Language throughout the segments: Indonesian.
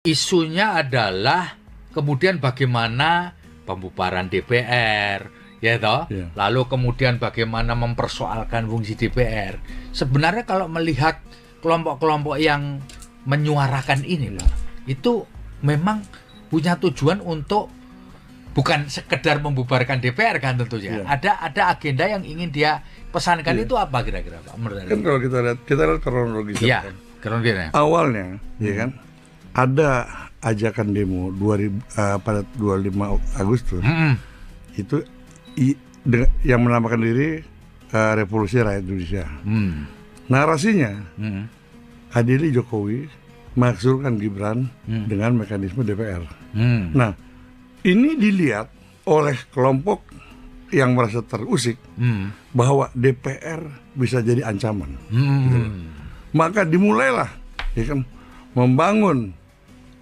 isunya adalah kemudian bagaimana pembubaran DPR, ya toh. Yeah. Lalu kemudian bagaimana mempersoalkan fungsi DPR. Sebenarnya kalau melihat kelompok-kelompok yang menyuarakan ini, Pak, itu memang punya tujuan untuk bukan sekedar membubarkan DPR kan tentunya. Yeah. Ada agenda yang ingin dia pesankan. Yeah. itu apa kira-kira, Pak? Kan kalau kita lihat kronologisnya. Iya, kan. kronologisnya. Awalnya, ya kan, ada ajakan demo pada 25 Agustus. Itu yang menamakan diri Revolusi Rakyat Indonesia. Narasinya, adili Jokowi mengaksurkan Gibran dengan mekanisme DPR. Nah, ini dilihat oleh kelompok yang merasa terusik bahwa DPR bisa jadi ancaman. Gitu. Maka dimulailah, ya kan, membangun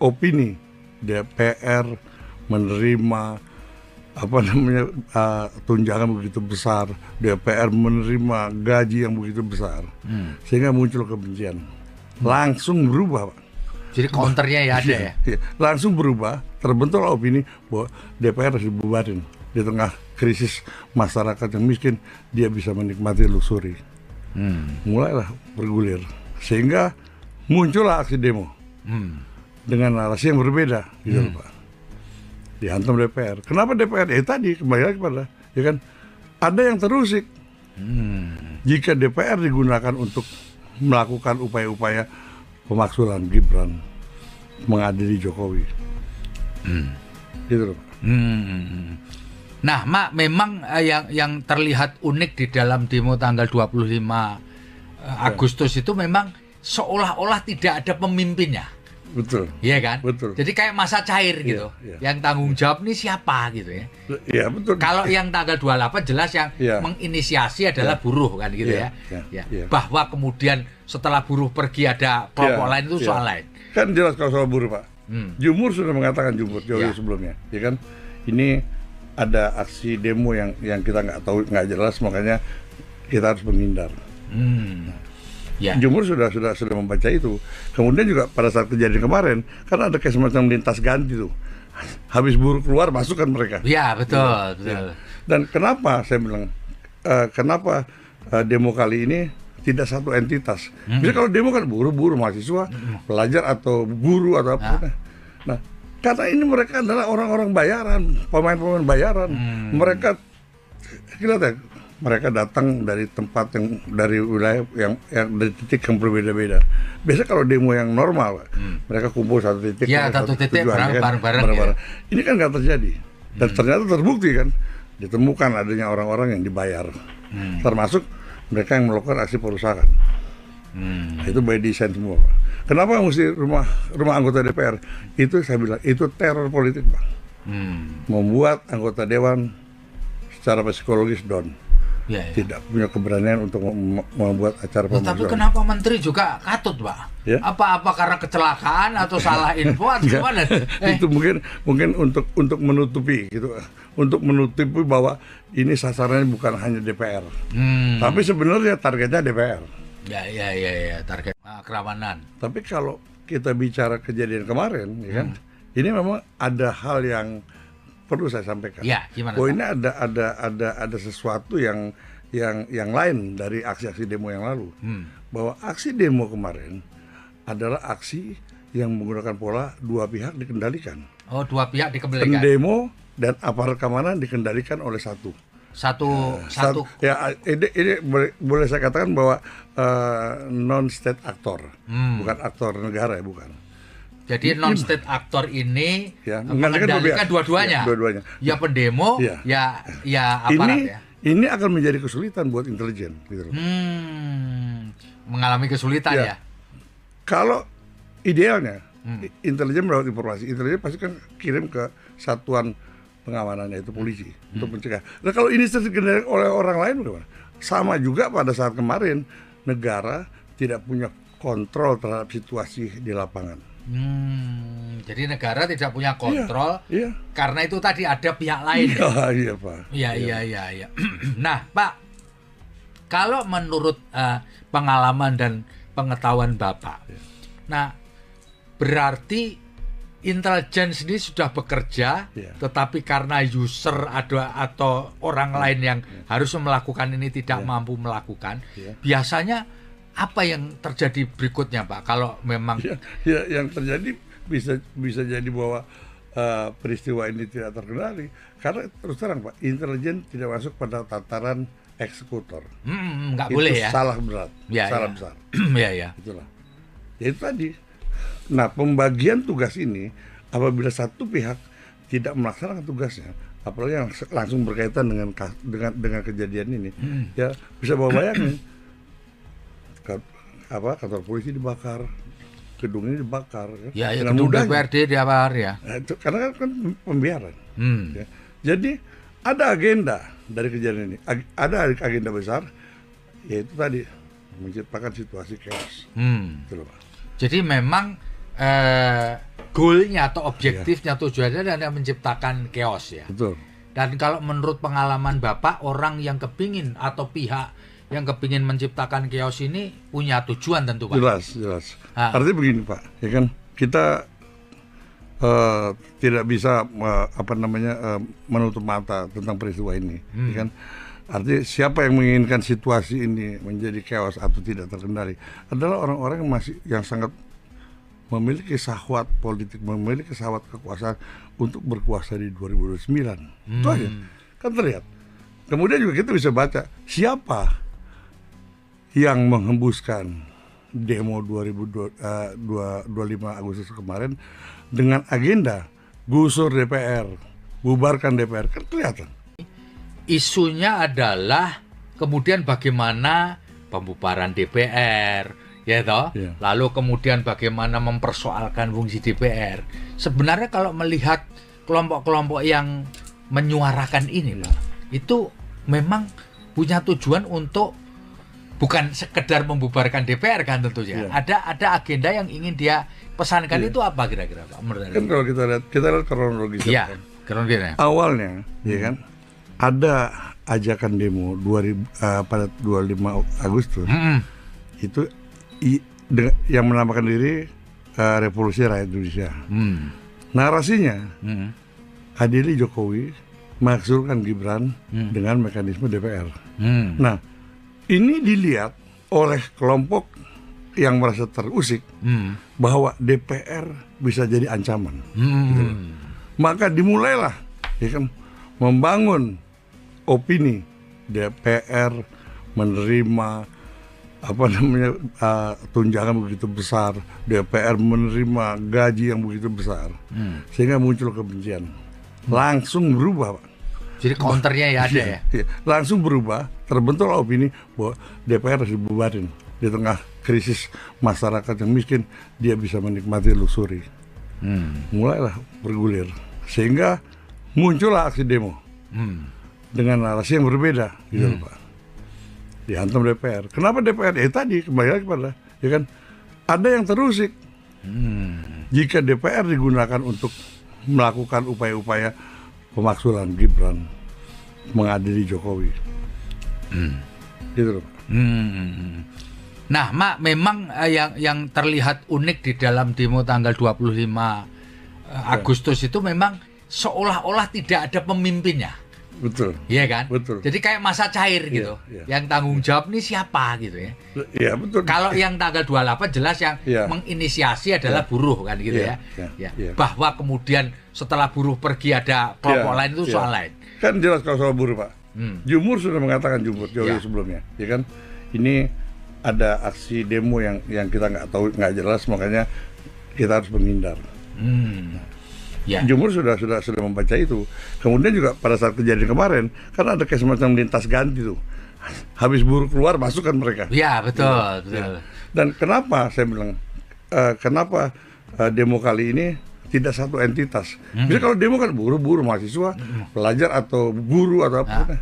opini DPR menerima tunjangan begitu besar, DPR menerima gaji yang begitu besar, sehingga muncul kebencian. Langsung berubah, Pak. Jadi counternya ya ada ya? Langsung berubah, terbentuklah opini bahwa DPR harus dibubarin. Di tengah krisis masyarakat yang miskin, dia bisa menikmati luxury. Mulailah bergulir, sehingga muncullah aksi demo dengan narasi yang berbeda, gitu Pak. Dihantam DPR. Kenapa DPR? Tadi kembali lagi pada, ya kan, ada yang terusik. Jika DPR digunakan untuk melakukan upaya-upaya pemaksulan Gibran mengadili Jokowi, gitu loh. Nah, Mak, memang yang terlihat unik di dalam demo tanggal 25 Agustus itu memang seolah-olah tidak ada pemimpinnya. Betul. Iya kan? Betul. Jadi kayak masa cair gitu. Yang tanggung jawab ini siapa gitu ya. Iya, betul. Kalau yang tanggal 28 jelas yang menginisiasi adalah buruh kan gitu ya. Bahwa kemudian setelah buruh pergi ada kelompok lain itu soal lain. Kan jelas kalau soal buruh, Pak. Jumhur sudah mengatakan jauh sebelumnya, ya kan? Ini ada aksi demo yang kita nggak tahu, nggak jelas, makanya kita harus menghindar. Jumhur sudah membaca itu. Kemudian juga pada saat kejadian kemarin, kan ada kayak semacam lintas ganti tuh. Habis buruh keluar, masukkan mereka. Iya, betul. Dan kenapa saya bilang, kenapa demo kali ini tidak satu entitas? Bisa kalau demo kan buruh mahasiswa, pelajar atau guru atau apa. Nah, karena ini mereka adalah orang-orang bayaran, pemain-pemain bayaran. Mereka datang dari tempat yang dari wilayah yang dari titik yang berbeda-beda. Biasa kalau demo yang normal, mereka kumpul satu titik, satu titik bareng-bareng. Ya. Ini kan nggak terjadi. Dan ternyata terbukti kan, ditemukan adanya orang-orang yang dibayar, termasuk mereka yang melakukan aksi perusakan. Itu by design semua, Pak. Kenapa mesti rumah anggota DPR? Itu saya bilang itu teror politik, Pak. Membuat anggota dewan secara psikologis down. Tidak punya keberanian untuk membuat acara pemaksulan. Tapi kenapa menteri juga katut, Pak? Apa karena kecelakaan atau salah info atau gimana? Itu mungkin untuk menutupi gitu, untuk menutupi bahwa ini sasarannya bukan hanya DPR, tapi sebenarnya targetnya DPR. Ya, target kerawanan. Tapi kalau kita bicara kejadian kemarin, ya kan, ini memang ada hal yang perlu saya sampaikan. Gimana? Bahwa ini ada sesuatu yang lain dari aksi-aksi demo yang lalu. Bahwa aksi demo kemarin adalah aksi yang menggunakan pola dua pihak dikendalikan. Oh, dua pihak dikendalikan. Pendemo dan aparat keamanan dikendalikan oleh satu. Ya, ini boleh saya katakan bahwa non-state actor, bukan aktor negara ya, bukan. Jadi non-state actor ini mengendalikan dua-duanya. Ya pendemo, ya aparat Ini akan menjadi kesulitan buat intelijen, gitu. Mengalami kesulitan ya. Kalau idealnya intelijen mendapat informasi, intelijen pasti kan kirim ke satuan pengamanan, yaitu polisi, untuk mencegah. Nah, kalau ini dikendalikan oleh orang lain bagaimana? Sama juga pada saat kemarin negara tidak punya kontrol terhadap situasi di lapangan. Jadi negara tidak punya kontrol karena itu tadi ada pihak lain. Iya, Pak. Iya. Nah, Pak, kalau menurut pengalaman dan pengetahuan Bapak, nah berarti intelijen sendiri sudah bekerja, tetapi karena user ada atau orang lain yang harus melakukan ini tidak mampu melakukan, biasanya apa yang terjadi berikutnya, Pak? Kalau memang yang terjadi bisa jadi bahwa peristiwa ini tidak terkendali karena terus terang, Pak, intelijen tidak masuk pada tataran eksekutor. Nggak boleh ya. Salah berat, salah besar. Itulah. Ya itu tadi. Nah, pembagian tugas ini apabila satu pihak tidak melaksanakan tugasnya, apalagi yang langsung berkaitan dengan kejadian ini, ya bisa bawa bayangin kantor polisi dibakar, gedung ini dibakar, ya gedung DPRD dibakar ya. Nah, itu, karena kan pembiaran. Ya. Jadi ada agenda dari kejadian ini, ada agenda besar, yaitu tadi menciptakan situasi chaos. Gitu loh, Pak. Jadi memang goalnya atau objektifnya, tujuannya adalah menciptakan chaos ya. Betul. Dan kalau menurut pengalaman Bapak, orang yang kepingin atau pihak yang kepingin menciptakan chaos ini punya tujuan tentu, Pak. Jelas. Artinya begini, Pak, ya kan kita tidak bisa menutup mata tentang peristiwa ini, ya kan. Artinya siapa yang menginginkan situasi ini menjadi chaos atau tidak terkendali adalah orang-orang yang sangat memiliki syahwat politik, memiliki syahwat kekuasaan untuk berkuasa di 2029. Itu aja, kan terlihat. Kemudian juga kita bisa baca siapa yang menghembuskan demo 25 Agustus kemarin dengan agenda gusur DPR, bubarkan DPR, kan kelihatan. Isunya adalah kemudian bagaimana pembubaran DPR, ya toh? Yeah. Lalu kemudian bagaimana mempersoalkan fungsi DPR. Sebenarnya kalau melihat kelompok-kelompok yang menyuarakan ini, Pak, itu memang punya tujuan untuk bukan sekedar membubarkan DPR kan tentunya. Yeah. Ada agenda yang ingin dia pesankan. Itu apa kira-kira, Pak? Kan kalau kita lihat kronologisnya. Iya, kronologisnya. Awalnya, ya kan, ada ajakan demo pada 25 Agustus. Itu yang menamakan diri Revolusi Rakyat Indonesia. Narasinya adili Jokowi makzulkan Gibran dengan mekanisme DPR. Nah, ini dilihat oleh kelompok yang merasa terusik bahwa DPR bisa jadi ancaman. Gitu. Maka dimulailah, ya kan, membangun opini DPR menerima tunjangan begitu besar, DPR menerima gaji yang begitu besar, sehingga muncul kebencian. Langsung berubah, Pak. Jadi counternya ya ada ya? Langsung berubah, terbentuklah opini bahwa DPR harus dibubarin. Di tengah krisis masyarakat yang miskin, dia bisa menikmati luxury. Mulailah bergulir, sehingga muncullah aksi demo dengan narasi yang berbeda, gitu Pak. Dihantam DPR. Kenapa DPR? Tadi kembali lagi pada, ya kan, ada yang terusik. Jika DPR digunakan untuk melakukan upaya-upaya pemakzulan Gibran mengadili Jokowi, gitu loh. Nah, Mak, memang yang terlihat unik di dalam demo tanggal 25 Agustus itu memang seolah-olah tidak ada pemimpinnya. Betul. Iya kan? Betul. Jadi kayak masa cair gitu. Yang tanggung jawab ini siapa gitu ya. Iya, betul. Kalau yang tanggal 28 jelas yang menginisiasi adalah buruh kan gitu ya. Bahwa kemudian setelah buruh pergi ada kelompok lain itu soal lain. Kan jelas kalau soal buruh, Pak. Jumur sudah mengatakan jauh sebelumnya, ya kan? Ini ada aksi demo yang kita nggak tahu, nggak jelas, makanya kita harus menghindar. Jumur sudah membaca itu. Kemudian juga pada saat kejadian kemarin, kan ada kayak semacam lintas ganti tuh. Habis buruh keluar, masukkan mereka. Iya, betul. Dan kenapa saya bilang, kenapa demo kali ini tidak satu entitas? Bisa kalau demo kan buruh mahasiswa, pelajar atau guru atau apa.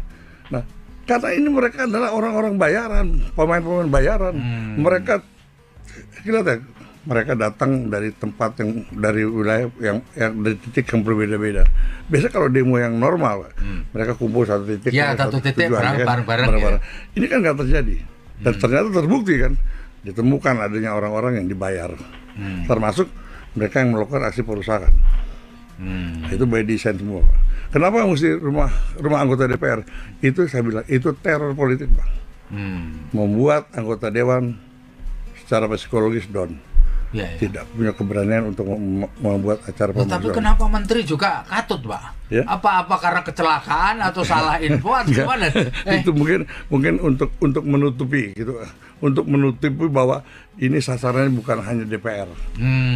Nah, karena ini mereka adalah orang-orang bayaran, pemain-pemain bayaran. Mereka kelihatan, mereka datang dari tempat yang dari wilayah yang dari titik yang berbeda-beda. Biasa kalau demo yang normal, mereka kumpul satu titik, satu titik bareng-bareng. Ini kan nggak terjadi. Dan ternyata terbukti kan, ditemukan adanya orang-orang yang dibayar, termasuk mereka yang melakukan aksi perusakan. Itu by design semua, Pak. Kenapa mesti rumah anggota DPR? Itu saya bilang itu teror politik, Pak. Membuat anggota dewan secara psikologis down. Ya. Tidak punya keberanian untuk membuat acara pemeriksaan. Tapi kenapa menteri juga katut, Pak? Ya? Apa karena kecelakaan atau salah info atau gimana? Itu mungkin untuk menutupi gitu, untuk menutupi bahwa ini sasarannya bukan hanya DPR,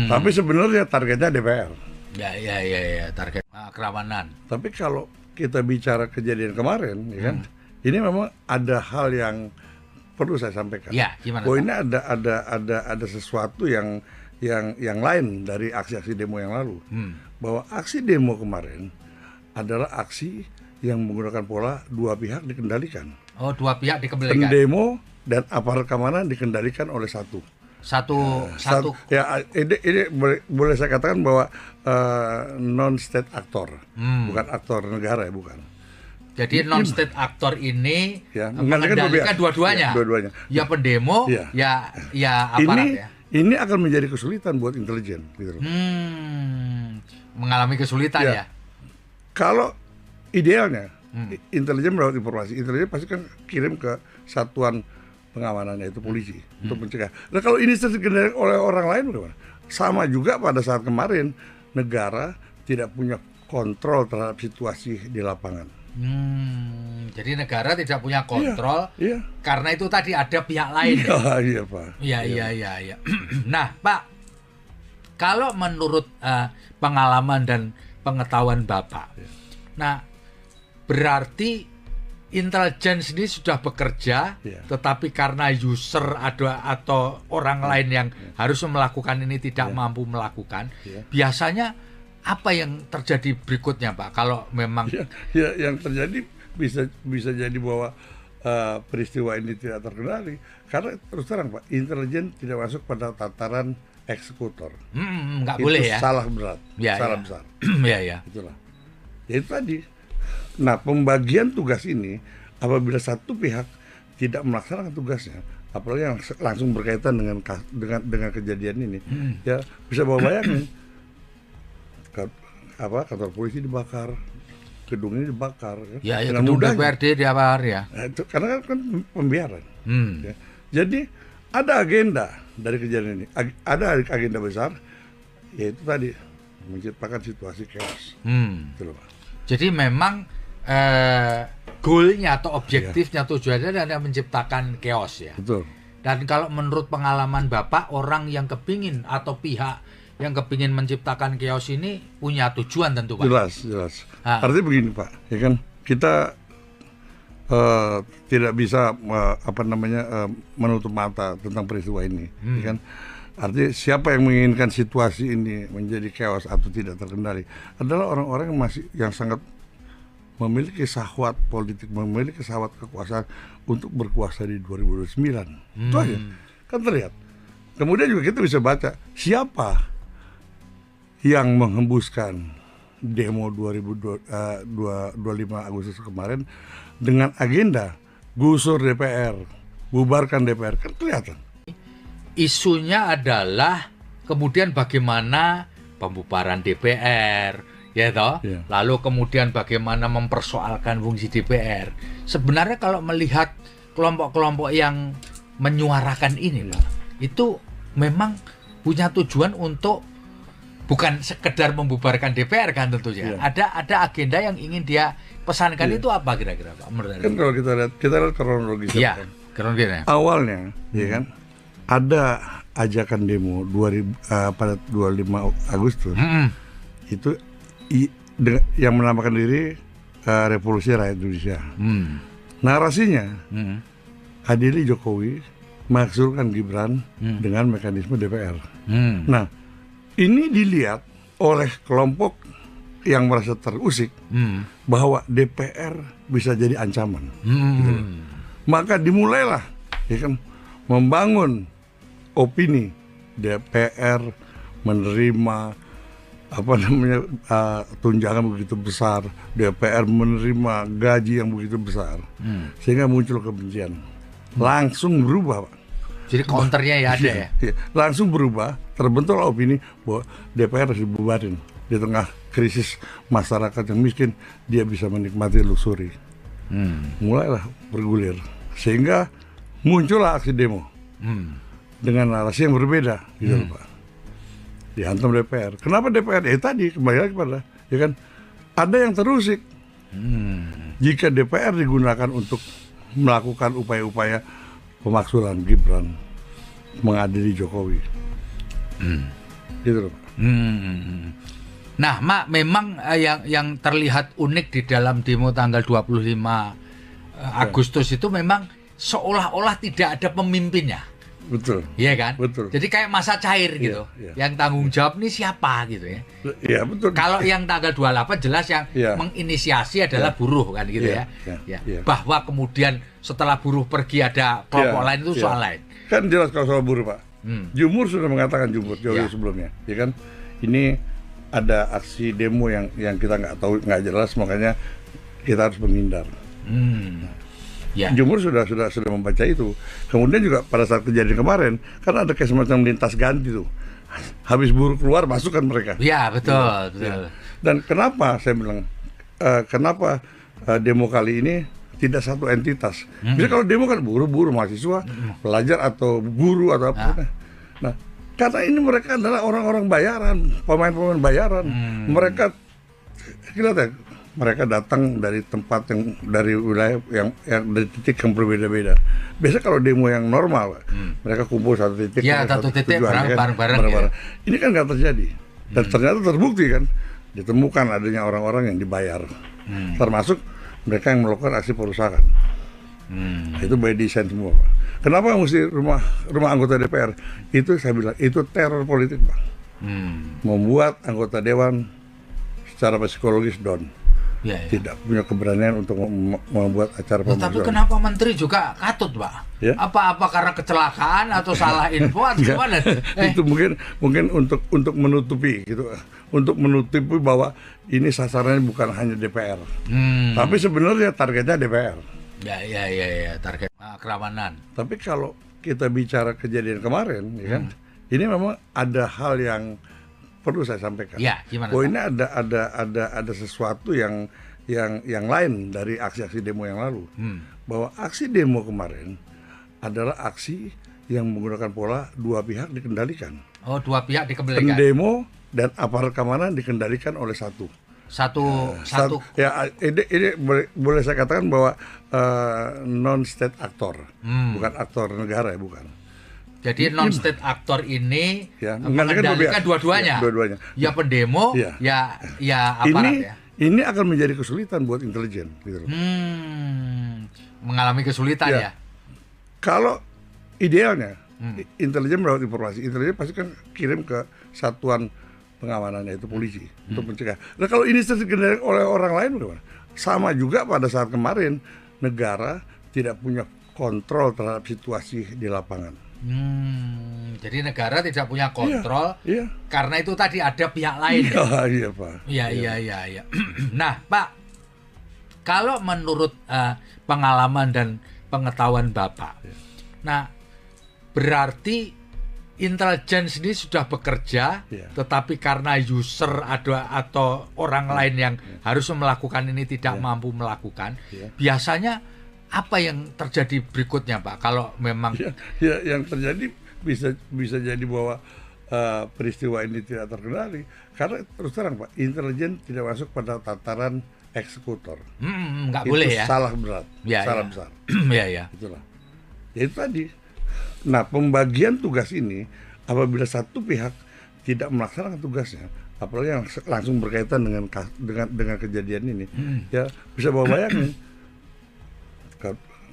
tapi sebenarnya targetnya DPR. Ya, target kerawanan. Tapi kalau kita bicara kejadian kemarin, ya kan, ini memang ada hal yang perlu saya sampaikan. Ya, gimana? Bahwa ini ada sesuatu yang lain dari aksi-aksi demo yang lalu. Bahwa aksi demo kemarin adalah aksi yang menggunakan pola dua pihak dikendalikan. Oh, dua pihak dikendalikan. Pendemo dan aparat keamanan dikendalikan oleh satu. Ya, ini boleh saya katakan bahwa non-state aktor, bukan aktor negara ya, bukan. Jadi non-state aktor ini ya, mengendalikan dua-duanya. Ya pendemo, ya aparat. Ini akan menjadi kesulitan buat intelijen. Gitu. Mengalami kesulitan ya. Kalau idealnya, intelijen mendapat informasi, intelijen pasti kan kirim ke satuan pengamanannya itu polisi untuk mencegah. Nah kalau ini dikendalikan oleh orang lain bagaimana? Sama juga pada saat kemarin negara tidak punya kontrol terhadap situasi di lapangan. Jadi negara tidak punya kontrol karena itu tadi ada pihak lain. Iya Pak. Iya. Nah Pak, kalau menurut pengalaman dan pengetahuan Bapak, nah berarti intelijen sendiri sudah bekerja, tetapi karena user atau orang lain yang harus melakukan ini tidak mampu melakukan, biasanya apa yang terjadi berikutnya, Pak? Kalau memang yang terjadi bisa jadi bahwa peristiwa ini tidak terkendali karena terus terang Pak, intelijen tidak masuk pada tataran eksekutor. Nggak boleh ya? Salah berat, salah besar. Itulah. Ya itu tadi. Nah, pembagian tugas ini apabila satu pihak tidak melaksanakan tugasnya, apalagi yang langsung berkaitan dengan kejadian ini, ya bisa bawa bayangin kantor polisi dibakar, gedung ini dibakar, ya gedung DPRD dibakar ya. Nah, itu karena kan pembiaran. Ya. Jadi ada agenda dari kejadian ini, ada agenda besar, yaitu tadi menciptakan situasi chaos. Gitu loh, Pak. Jadi memang goalnya atau objektifnya tujuannya adalah menciptakan chaos ya. Betul. Dan kalau menurut pengalaman Bapak, orang yang kepingin atau pihak yang kepingin menciptakan chaos ini punya tujuan tentu Pak. Jelas. Artinya begini Pak, ya kan kita tidak bisa menutup mata tentang peristiwa ini, ya kan. Artinya siapa yang menginginkan situasi ini menjadi chaos atau tidak terkendali adalah orang-orang yang sangat memiliki syahwat politik, memiliki syahwat kekuasaan untuk berkuasa di 2029. Itu aja, kan terlihat. Kemudian juga kita bisa baca siapa yang menghembuskan demo 25 Agustus kemarin dengan agenda gusur DPR, bubarkan DPR, kan kelihatan. Isunya adalah kemudian bagaimana pembubaran DPR, ya toh? Lalu kemudian bagaimana mempersoalkan fungsi DPR. Sebenarnya kalau melihat kelompok-kelompok yang menyuarakan ini, Pak, itu memang punya tujuan untuk bukan sekedar membubarkan DPR kan tentunya. Ada agenda yang ingin dia pesankan. Itu apa kira-kira Pak? Kan kalau kita lihat kronologisnya. Kronologisnya. Awalnya, ya kan, ada ajakan demo pada 25 Agustus. Itu yang menamakan diri Revolusi Rakyat Indonesia. Narasinya adili Jokowi makzulkan Gibran dengan mekanisme DPR. Nah, ini dilihat oleh kelompok yang merasa terusik bahwa DPR bisa jadi ancaman. Gitu. Maka dimulailah, ya kan, membangun opini DPR menerima tunjangan begitu besar, DPR menerima gaji yang begitu besar, sehingga muncul kebencian. Langsung berubah, Pak. Jadi counternya ya ada ya. Iya. Langsung berubah, terbentuklah opini bahwa DPR harus dibubarin di tengah krisis masyarakat yang miskin, dia bisa menikmati luxury. Mulailah bergulir, sehingga muncullah aksi demo dengan narasi yang berbeda, gitu loh, Pak. Dihantam DPR. Kenapa DPR? Tadi kembali lagi pada, ya kan, ada yang terusik. Jika DPR digunakan untuk melakukan upaya-upaya pemaksulan Gibran mengadili Jokowi, gitu loh, Pak. Nah, Mak, memang yang terlihat unik di dalam demo tanggal 25 Agustus itu memang seolah-olah tidak ada pemimpinnya. Betul. Iya kan? Betul. Jadi kayak masa cair gitu. Iya. Yang tanggung jawab ini siapa gitu ya. Iya, betul. Kalau yang tanggal 28 jelas yang menginisiasi adalah buruh kan gitu ya. Bahwa kemudian setelah buruh pergi ada kelompok lain itu soal lain. Kan jelas kalau soal buruh, Pak. Jumhur sudah mengatakan jauh sebelumnya, ya kan? Ini ada aksi demo yang kita nggak tahu, nggak jelas, makanya kita harus menghindar. Jumhur sudah membaca itu. Kemudian juga pada saat kejadian kemarin, kan ada kayak semacam lintas ganti tuh. Habis buruh keluar, masukkan mereka. Iya, betul. Ya. Dan kenapa saya bilang, kenapa demo kali ini tidak satu entitas? Bisa kalau demo kan buruh mahasiswa, pelajar atau buruh atau apa. Nah, karena ini mereka adalah orang-orang bayaran, pemain-pemain bayaran. Mereka kelihatan, mereka datang dari tempat yang dari wilayah yang dari titik yang berbeda-beda. Biasa kalau demo yang normal, mereka kumpul satu titik, satu titik bareng-bareng. Ya. Ini kan nggak terjadi. Dan ternyata terbukti kan, ditemukan adanya orang-orang yang dibayar, termasuk mereka yang melakukan aksi perusakan. Itu by design semua, Pak. Kenapa mesti rumah anggota DPR? Itu saya bilang itu teror politik, Pak. Membuat anggota dewan secara psikologis down. Tidak punya keberanian untuk membuat acara pemanggilan. Tapi kenapa menteri juga katut, Pak? Ya? Apa karena kecelakaan atau salah info atau gimana? Itu mungkin untuk menutupi gitu, untuk menutupi bahwa ini sasarannya bukan hanya DPR, tapi sebenarnya targetnya DPR. Ya, target kerawanan. Tapi kalau kita bicara kejadian kemarin, ya kan, ini memang ada hal yang perlu saya sampaikan. Ya, gimana? Oh, ini ada sesuatu yang lain dari aksi-aksi demo yang lalu. Bahwa aksi demo kemarin adalah aksi yang menggunakan pola dua pihak dikendalikan. Oh, dua pihak dikendalikan. Pendemo dan aparat keamanan dikendalikan oleh satu. Ya, ini boleh saya katakan bahwa non-state aktor, bukan aktor negara ya, bukan. Jadi non-state aktor ini mengendalikan dua-duanya. Ya pendemo, ya aparat Ini akan menjadi kesulitan buat intelijen, gitu loh. Mengalami kesulitan ya. Kalau idealnya intelijen mendapat informasi, intelijen pasti kan kirim ke satuan pengamanan, yaitu polisi, untuk mencegah. Nah, kalau ini dikendalikan oleh orang lain bagaimana? Sama juga pada saat kemarin negara tidak punya kontrol terhadap situasi di lapangan. Jadi negara tidak punya kontrol karena itu tadi ada pihak lain. Iya, Pak. Iya. Nah, Pak, kalau menurut pengalaman dan pengetahuan Bapak, nah berarti intelijen ini sudah bekerja, tetapi karena user atau orang lain yang harus melakukan ini tidak mampu melakukan, biasanya apa yang terjadi berikutnya, Pak? Kalau memang yang terjadi bisa jadi bahwa peristiwa ini tidak terkendali karena terus terang, Pak, intelijen tidak masuk pada tataran eksekutor. Nggak itu boleh ya. Salah berat, salah besar. Itulah. Ya itu tadi. Nah, pembagian tugas ini apabila satu pihak tidak melaksanakan tugasnya, apalagi yang langsung berkaitan dengan kejadian ini, ya bisa bawa bayangin.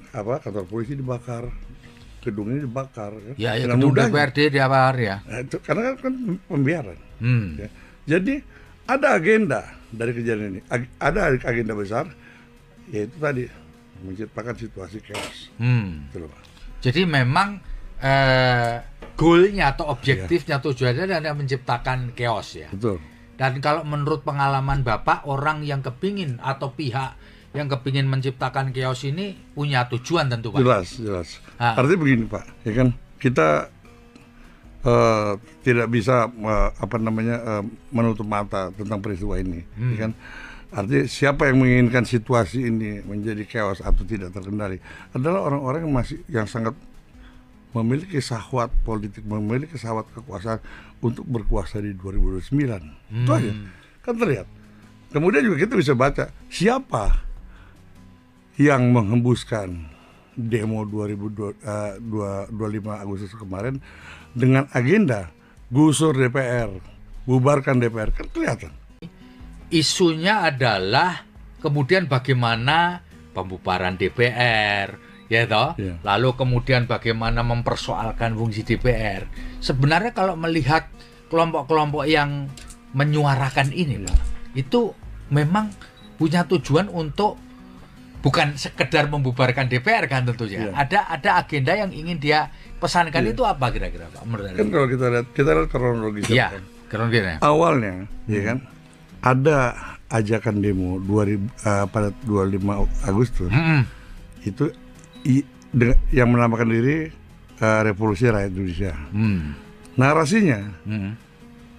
Kantor polisi dibakar, gedung ini dibakar, gedung DPRD dibakar ya. Nah, itu karena kan pembiaran. Ya. Jadi ada agenda dari kejadian ini, ada agenda besar, yaitu tadi menciptakan situasi chaos. Jadi memang goalnya atau objektifnya tujuannya adalah menciptakan chaos ya. Betul. Dan kalau menurut pengalaman Bapak, orang yang kepingin atau pihak yang kepingin menciptakan chaos ini punya tujuan tentu, Pak. Jelas. Artinya begini, Pak, ya kan, kita tidak bisa menutup mata tentang peristiwa ini, ya kan? Artinya siapa yang menginginkan situasi ini menjadi chaos atau tidak terkendali adalah orang-orang yang sangat memiliki syahwat politik, memiliki syahwat kekuasaan untuk berkuasa di 2029. Itu aja, kan terlihat. Kemudian juga kita bisa baca siapa yang menghembuskan demo 25 Agustus kemarin dengan agenda gusur DPR, bubarkan DPR, kan kelihatan. Isunya adalah kemudian bagaimana pembubaran DPR, ya toh? Yeah. Lalu kemudian bagaimana mempersoalkan fungsi DPR. Sebenarnya kalau melihat kelompok-kelompok yang menyuarakan ini loh, itu memang punya tujuan untuk bukan sekedar membubarkan DPR kan tentunya. Yeah. Ada agenda yang ingin dia pesankan. Itu apa kira-kira Pak? Kan kalau kita lihat kronologisnya. Iya, kronologisnya. Awalnya, ya kan, ada ajakan demo pada 25 Agustus. Itu yang menamakan diri Revolusi Rakyat Indonesia. Narasinya,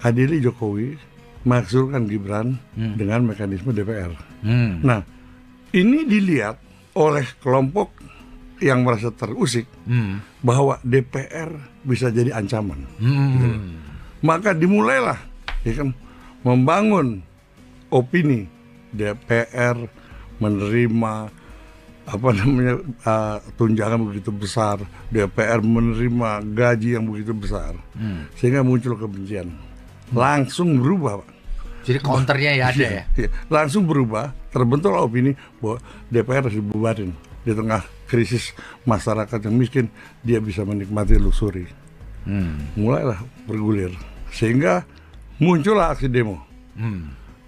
adili Jokowi makzulkan Gibran dengan mekanisme DPR. Nah, ini dilihat oleh kelompok yang merasa terusik bahwa DPR bisa jadi ancaman. Gitu. Maka dimulailah, ya kan, membangun opini DPR menerima tunjangan begitu besar, DPR menerima gaji yang begitu besar, sehingga muncul kebencian. Langsung berubah, Pak. Jadi counternya ya ada ya? Langsung berubah, terbentuklah opini bahwa DPR harus dibubarin. Di tengah krisis masyarakat yang miskin, dia bisa menikmati luxury. Mulailah bergulir, sehingga muncullah aksi demo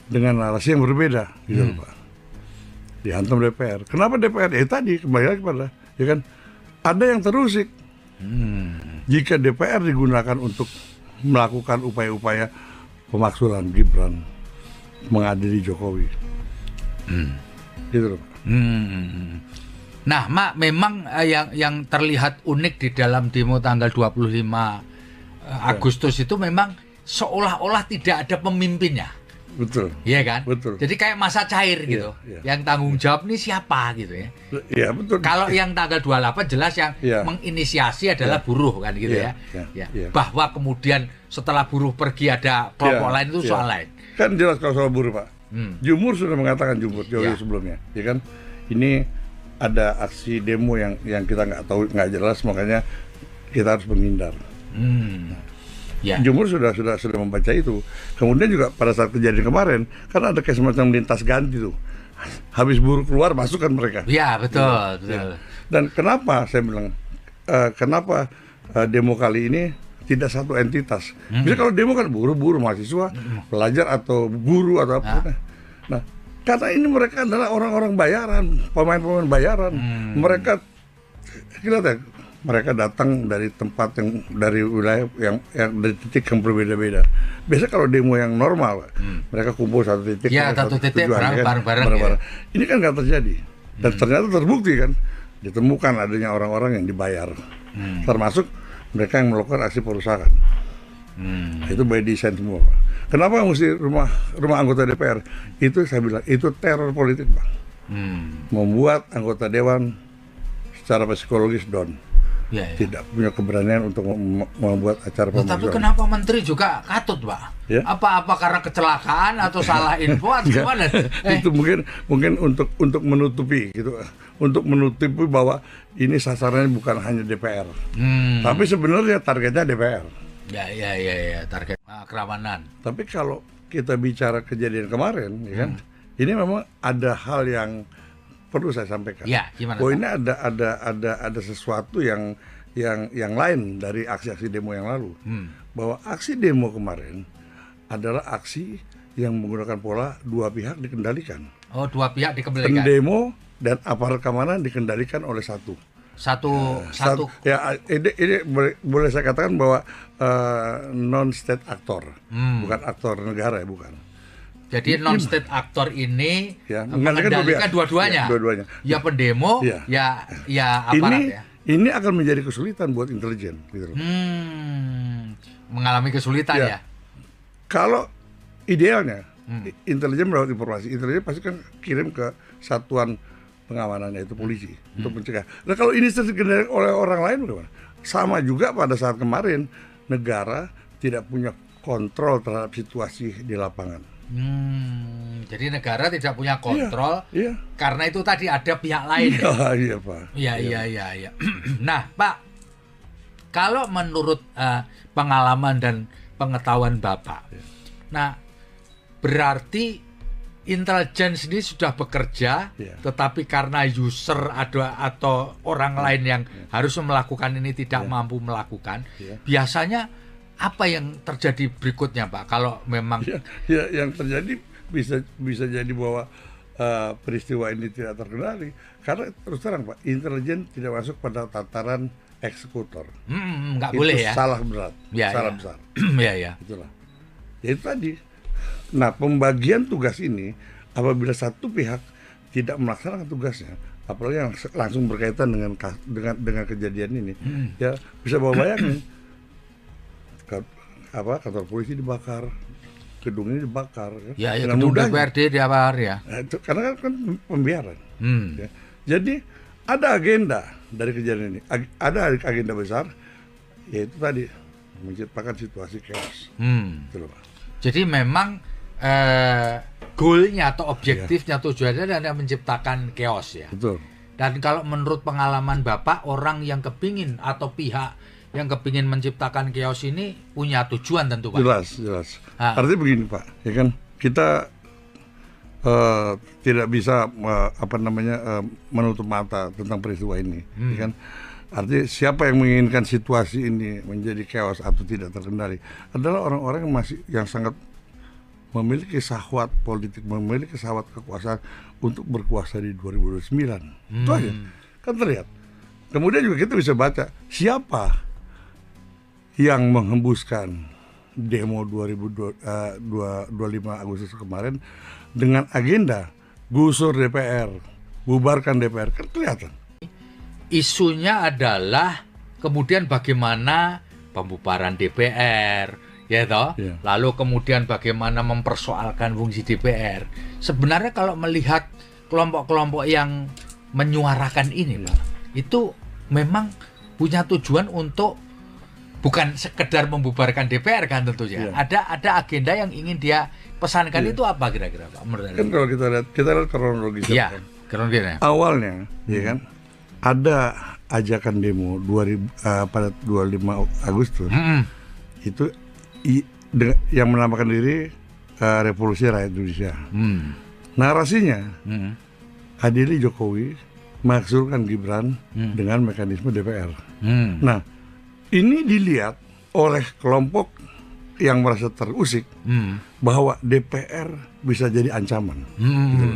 dengan narasi yang berbeda, gitu Pak. Dihantam DPR. Kenapa DPR? Tadi kembali lagi pada, ya kan, ada yang terusik. Jika DPR digunakan untuk melakukan upaya-upaya pemakzulan Gibran mengadili Jokowi, gitu loh Pak. Nah, Mak, memang yang terlihat unik di dalam demo tanggal 25 Agustus itu memang seolah-olah tidak ada pemimpinnya. Betul. Iya kan? Betul. Jadi kayak masa cair gitu. Yang tanggung jawab ini siapa gitu ya. Iya, betul. Kalau yang tanggal 28 jelas yang menginisiasi adalah buruh kan gitu ya. Bahwa kemudian setelah buruh pergi ada kelompok lain itu soal lain. Kan jelas kalau soal buruh, Pak. Jumhur sudah mengatakan jauh sebelumnya, ya kan? Ini ada aksi demo yang kita nggak tahu, nggak jelas, makanya kita harus menghindar. Jumhur sudah membaca itu. Kemudian juga pada saat kejadian kemarin kan ada kayak semacam lintas ganti tuh. Habis buruh keluar, masukkan mereka. Iya, betul. Dan kenapa saya bilang kenapa demo kali ini tidak satu entitas? Bisa kalau demo kan buruh mahasiswa, pelajar atau guru atau apa. Nah, karena ini mereka adalah orang-orang bayaran, pemain-pemain bayaran. Mereka kelihatan mereka datang dari tempat yang dari wilayah yang dari titik yang berbeda-beda. Biasa kalau demo yang normal, mereka kumpul satu titik, satu titik bareng-bareng. Ya. Ini kan nggak terjadi. Dan ternyata terbukti kan, ditemukan adanya orang-orang yang dibayar, termasuk mereka yang melakukan aksi perusakan. Itu by design semua, Pak. Kenapa mesti rumah anggota DPR? Itu saya bilang itu teror politik, Pak. Membuat anggota dewan secara psikologis down. Tidak punya keberanian untuk membuat acara pemakzulan. Tapi kenapa menteri juga katut, Pak? Apa karena kecelakaan atau salah info atau gimana? Itu mungkin untuk menutupi gitu, untuk menutupi bahwa ini sasarannya bukan hanya DPR, tapi sebenarnya targetnya DPR. Ya, target kerawanan. Tapi kalau kita bicara kejadian kemarin, ya kan, ini memang ada hal yang perlu saya sampaikan. Gimana? Bahwa ini ada sesuatu yang lain dari aksi-aksi demo yang lalu. Bahwa aksi demo kemarin adalah aksi yang menggunakan pola dua pihak dikendalikan. Oh, dua pihak dikendalikan. Pendemo dan aparat keamanan dikendalikan oleh satu. Ya, ini boleh saya katakan bahwa non-state actor, bukan aktor negara ya, bukan. Jadi non-state actor ini mengendalikan dua-duanya. Dua-duanya. Ya pendemo, ya aparat ini akan menjadi kesulitan buat intelijen gitu loh. Mengalami kesulitan ya. Kalau idealnya intelijen mendapat informasi, intelijen pasti kan kirim ke satuan pengamanannya itu polisi untuk mencegah. Nah kalau ini terkendali oleh orang lain bagaimana? Sama juga pada saat kemarin negara tidak punya kontrol terhadap situasi di lapangan. Jadi negara tidak punya kontrol karena itu tadi ada pihak lain. Iya Pak. Iya. Nah Pak, kalau menurut pengalaman dan pengetahuan Bapak, nah berarti intelijen sendiri sudah bekerja, tetapi karena user atau orang lain yang harus melakukan ini tidak mampu melakukan, biasanya apa yang terjadi berikutnya Pak? Kalau memang yang terjadi bisa jadi bahwa peristiwa ini tidak terkendali karena terus terang Pak, intelijen tidak masuk pada tataran eksekutor. Nggak boleh ya. Salah berat, salah besar. Itulah. Ya itu tadi. Nah, pembagian tugas ini apabila satu pihak tidak melaksanakan tugasnya, apalagi yang langsung berkaitan dengan kejadian ini, ya bisa bawa bayangin kantor polisi dibakar, gedung ini dibakar, dengan gedung mudahnya. DPRD dibakar ya. Nah, itu, karena kan pembiaran. Ya. Jadi ada agenda dari kejadian ini, ada agenda besar, yaitu tadi menciptakan situasi chaos. Gitu loh, Pak. Jadi memang goalnya atau objektifnya tujuannya adalah menciptakan chaos ya. Betul. Dan kalau menurut pengalaman Bapak, orang yang kepingin atau pihak yang kepingin menciptakan chaos ini punya tujuan tentu Pak. Jelas. Artinya begini Pak, ya kan kita tidak bisa menutup mata tentang peristiwa ini, ya kan. Artinya siapa yang menginginkan situasi ini menjadi chaos atau tidak terkendali adalah orang-orang yang sangat memiliki syahwat politik, memiliki syahwat kekuasaan untuk berkuasa di 2029. Itu aja, kan terlihat. Kemudian juga kita bisa baca siapa yang menghembuskan demo 25 Agustus kemarin dengan agenda gusur DPR, bubarkan DPR, kan kelihatan. Isunya adalah kemudian bagaimana pembubaran DPR, ya toh? Lalu kemudian bagaimana mempersoalkan fungsi DPR. Sebenarnya kalau melihat kelompok-kelompok yang menyuarakan ini, Pak, itu memang punya tujuan untuk bukan sekedar membubarkan DPR kan tentunya. Ada agenda yang ingin dia pesankan. Itu apa kira-kira Pak? Kan kalau kita lihat kronologisnya. Kronologisnya. Awalnya, ya kan, ada ajakan demo pada 25 Agustus. Itu yang menamakan diri Revolusi Rakyat Indonesia. Narasinya adili Jokowi makzulkan Gibran dengan mekanisme DPR. Nah, ini dilihat oleh kelompok yang merasa terusik bahwa DPR bisa jadi ancaman. Gitu.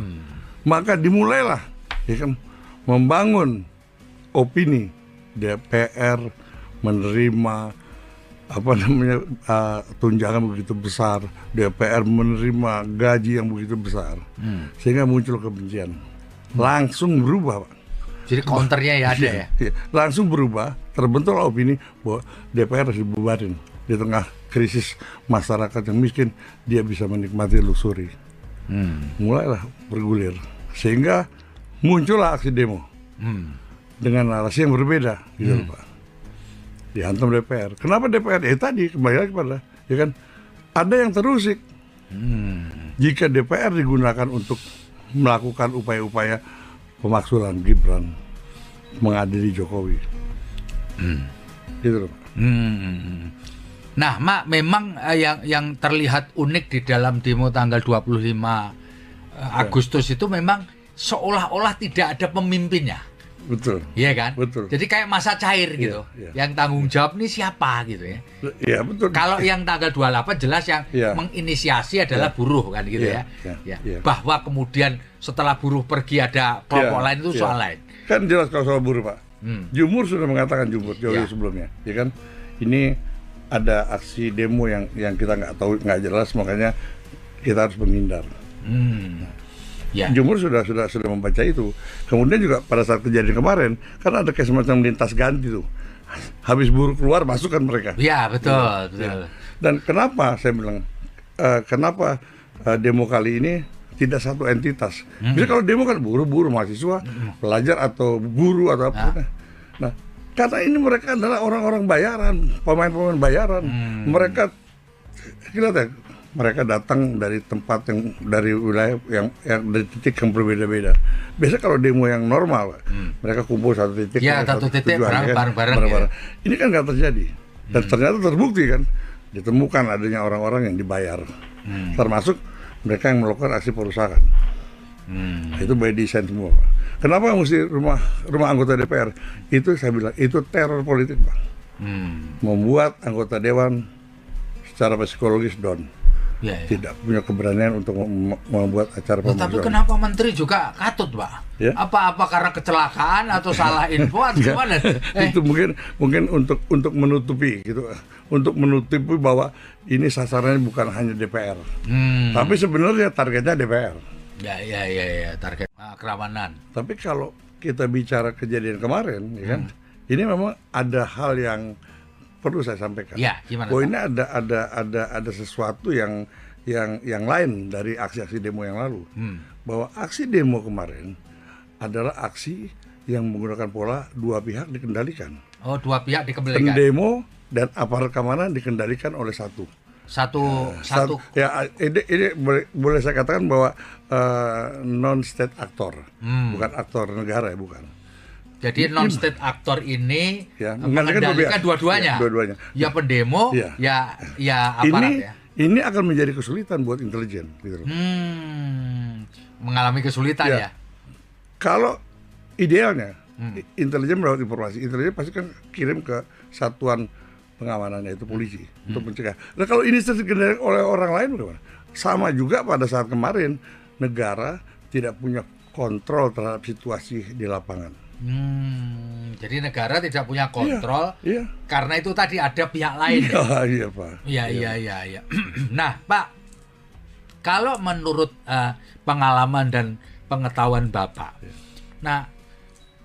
Maka dimulailah ya kan, membangun opini DPR menerima tunjangan begitu besar, DPR menerima gaji yang begitu besar, sehingga muncul kebencian. Langsung berubah, Pak. Jadi counternya ya ada ya? Langsung berubah, terbentuklah opini bahwa DPR harus dibubarin. Di tengah krisis masyarakat yang miskin, dia bisa menikmati luxury. Mulailah bergulir, sehingga muncullah aksi demo dengan narasi yang berbeda, gitu Pak. Dihantam DPR. Kenapa DPR? Tadi kembali lagi pada, ya kan, ada yang terusik. Jika DPR digunakan untuk melakukan upaya-upaya pemaksulan Gibran mengadili Jokowi, gitu loh. Nah, Mak, memang yang terlihat unik di dalam demo tanggal 25 Agustus itu memang seolah-olah tidak ada pemimpinnya. Betul. Iya kan? Betul. Jadi kayak masa cair gitu. Yang tanggung jawab ini siapa gitu ya. Iya, betul. Kalau yang tanggal 28 jelas yang menginisiasi adalah buruh kan gitu ya. Bahwa kemudian setelah buruh pergi ada kelompok lain itu soal lain. Kan jelas kalau soal buruh, Pak. Jumhur sudah mengatakan jauh sebelumnya, ya kan? Ini ada aksi demo yang kita nggak tahu, nggak jelas, makanya kita harus menghindar. Ya. Jumhur sudah membaca itu. Kemudian juga pada saat kejadian kemarin, kan ada kayak semacam lintas ganti tuh. Habis buruh keluar, masukkan mereka. Ya, betul, Ya, betul. ya. Dan kenapa saya bilang, kenapa demo kali ini tidak satu entitas? Bisa kalau demo kan buruh mahasiswa, pelajar atau guru atau apa. Nah, karena ini mereka adalah orang-orang bayaran, pemain-pemain bayaran. Mereka kelihatan, mereka datang dari tempat yang dari wilayah yang dari titik yang berbeda-beda. Biasa kalau demo yang normal, mereka kumpul satu titik, Ya, satu titik tujuan, bareng-bareng. Ya. Ini kan nggak terjadi, dan ternyata terbukti kan, ditemukan adanya orang-orang yang dibayar, termasuk mereka yang melakukan aksi perusakan. Nah, itu by design semua, Pak. Kenapa mesti rumah anggota DPR? Itu saya bilang itu teror politik, Pak. Membuat anggota dewan secara psikologis down. Ya, ya. Tidak punya keberanian untuk membuat acara Tapi pemeriksaan. kenapa menteri juga katut, Pak? Ya. Apa karena kecelakaan atau salah info atau gimana? Itu mungkin untuk menutupi gitu, untuk menutupi bahwa ini sasarannya bukan hanya DPR, tapi sebenarnya targetnya DPR. Ya, target kerawanan. Tapi kalau kita bicara kejadian kemarin, ya kan, ini memang ada hal yang perlu saya sampaikan. Ya, gimana? Bahwa Pak? ini ada sesuatu yang lain dari aksi-aksi demo yang lalu. Bahwa aksi demo kemarin adalah aksi yang menggunakan pola dua pihak dikendalikan. Oh, dua pihak dikembalikan. Pendemo dan aparat keamanan dikendalikan oleh satu. Satu. Ya, ini boleh saya katakan bahwa non-state aktor, bukan aktor negara ya, bukan. Jadi non-state aktor ini Ya, mengendalikan dua-duanya. Ya, dua-duanya. Ya pendemo, Ya. ya aparat ya. Ini akan menjadi kesulitan buat intelijen, gitu loh. Mengalami kesulitan ya. Kalau idealnya, intelijen mendapat informasi, intelijen pasti kan kirim ke satuan pengamanannya, itu polisi, untuk mencegah. Nah, kalau ini terkendali oleh orang lain bagaimana? Sama juga pada saat kemarin, negara tidak punya kontrol terhadap situasi di lapangan. Jadi negara tidak punya kontrol, Iya. karena itu tadi ada pihak lain. Iya, Pak. Iya. Nah, Pak, kalau menurut pengalaman dan pengetahuan Bapak, nah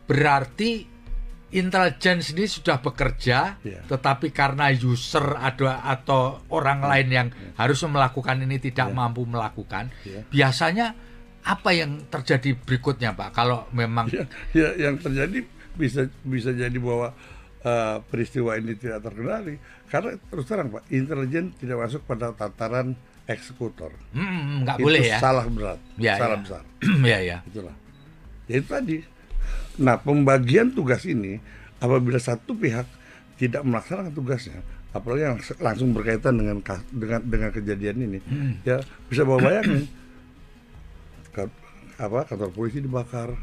berarti intelijen sendiri sudah bekerja, tetapi karena user atau orang lain yang harus melakukan ini tidak mampu melakukan, biasanya apa yang terjadi berikutnya, Pak? Kalau memang ya yang terjadi bisa jadi bahwa peristiwa ini tidak terkendali karena terus terang, Pak, intelijen tidak masuk pada tataran eksekutor. Nggak Itu boleh ya. salah berat, salah besar. Ya. Itulah. Ya itu tadi. Nah, pembagian tugas ini apabila satu pihak tidak melaksanakan tugasnya, apalagi yang langsung berkaitan dengan kejadian ini, ya bisa bawa bayangin. Kantor polisi dibakar,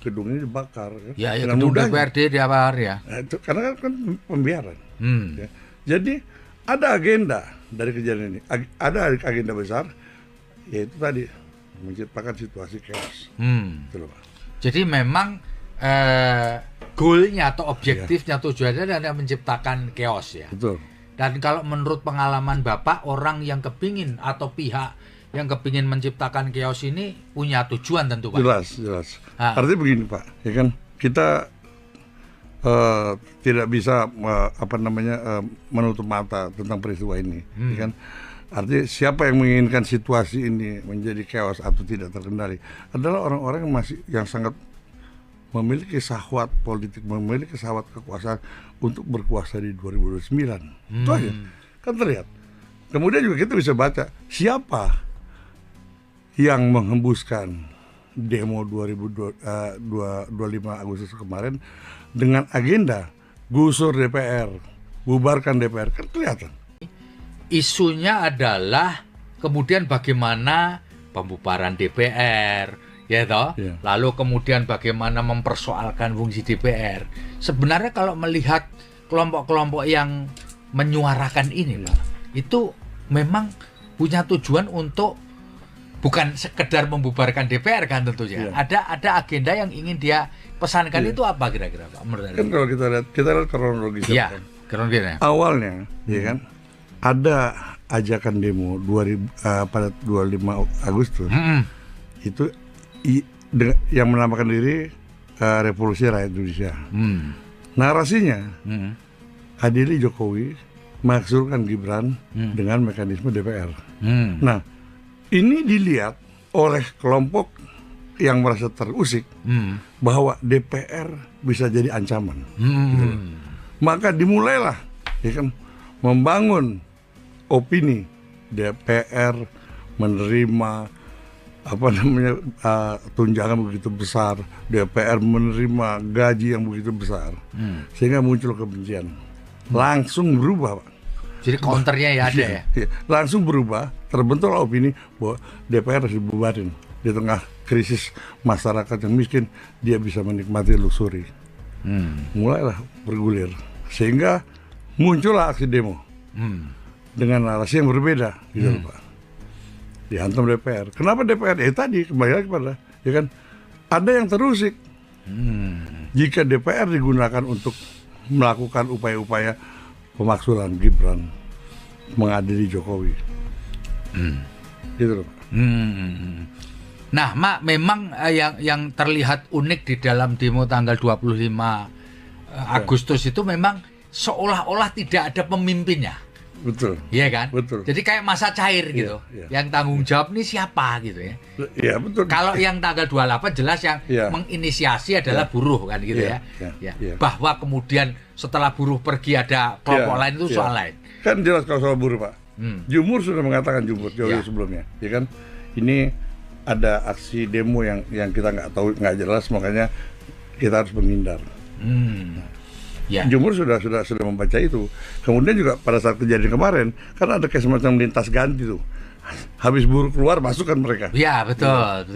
gedung ini dibakar, ya gedung DPRD dibakar ya. Nah, itu karena kan pembiaran. Ya. Jadi ada agenda dari kejadian ini, ada agenda besar, yaitu tadi menciptakan situasi chaos. Gitu loh, Pak. Jadi memang goalnya atau objektifnya tujuannya adalah menciptakan chaos ya. Betul. Dan kalau menurut pengalaman Bapak, orang yang kepingin atau pihak yang kepingin menciptakan chaos ini punya tujuan tentu, Pak. Jelas. Artinya begini, Pak, ya kan, kita tidak bisa menutup mata tentang peristiwa ini, ya kan. Artinya siapa yang menginginkan situasi ini menjadi chaos atau tidak terkendali adalah orang-orang yang sangat memiliki syahwat politik, memiliki syahwat kekuasaan untuk berkuasa di 2029. Itu aja, kan terlihat. Kemudian juga kita bisa baca siapa yang menghembuskan demo 25 Agustus kemarin dengan agenda gusur DPR, bubarkan DPR, kan kelihatan. Isunya adalah kemudian bagaimana pembubaran DPR, ya toh? Ya. Lalu kemudian bagaimana mempersoalkan fungsi DPR. Sebenarnya kalau melihat kelompok-kelompok yang menyuarakan ini, Pak, itu memang punya tujuan untuk bukan sekedar membubarkan DPR kan tentunya. Ada agenda yang ingin dia pesankan. Itu apa kira-kira, Pak? Kan kalau kita lihat kronologisnya. Iya, kronologisnya. Awalnya, ya kan, ada ajakan demo pada 25 Agustus. Itu yang menamakan diri Revolusi Rakyat Indonesia. Narasinya adili Jokowi mengusulkan Gibran dengan mekanisme DPR. Nah, ini dilihat oleh kelompok yang merasa terusik bahwa DPR bisa jadi ancaman. Gitu. Maka dimulailah ya kan, membangun opini DPR menerima tunjangan begitu besar, DPR menerima gaji yang begitu besar, sehingga muncul kebencian. Langsung berubah, Pak. Jadi counternya ya ada ya? Langsung berubah, terbentuklah opini bahwa DPR harus dibubarin. Di tengah krisis masyarakat yang miskin, dia bisa menikmati luxury. Mulailah bergulir, sehingga muncullah aksi demo dengan narasi yang berbeda, gitu loh, Pak. Dihantam DPR. Kenapa DPR? Tadi kembali lagi pada, ya kan, ada yang terusik. Jika DPR digunakan untuk melakukan upaya-upaya pemaksulan Gibran mengadili Jokowi, gitu loh. Nah, Mak, memang yang terlihat unik di dalam demo tanggal 25 Agustus itu memang seolah-olah tidak ada pemimpinnya. Betul. Iya kan? Betul. Jadi kayak masa cair gitu. Yang tanggung jawab ini siapa gitu ya. Iya, betul. Kalau yang tanggal 28 jelas yang menginisiasi adalah buruh kan gitu ya. Bahwa kemudian setelah buruh pergi ada kelompok lain itu soal lain. Kan jelas kalau soal buruh, Pak. Jumur sudah mengatakan jauh sebelumnya. Ya kan? Ini ada aksi demo yang kita nggak tahu, nggak jelas, makanya kita harus menghindar. Jumur sudah membaca itu. Kemudian juga pada saat kejadian kemarin, kan ada kayak semacam lintas ganti tuh. Habis buruh keluar, masukkan mereka. Iya, betul.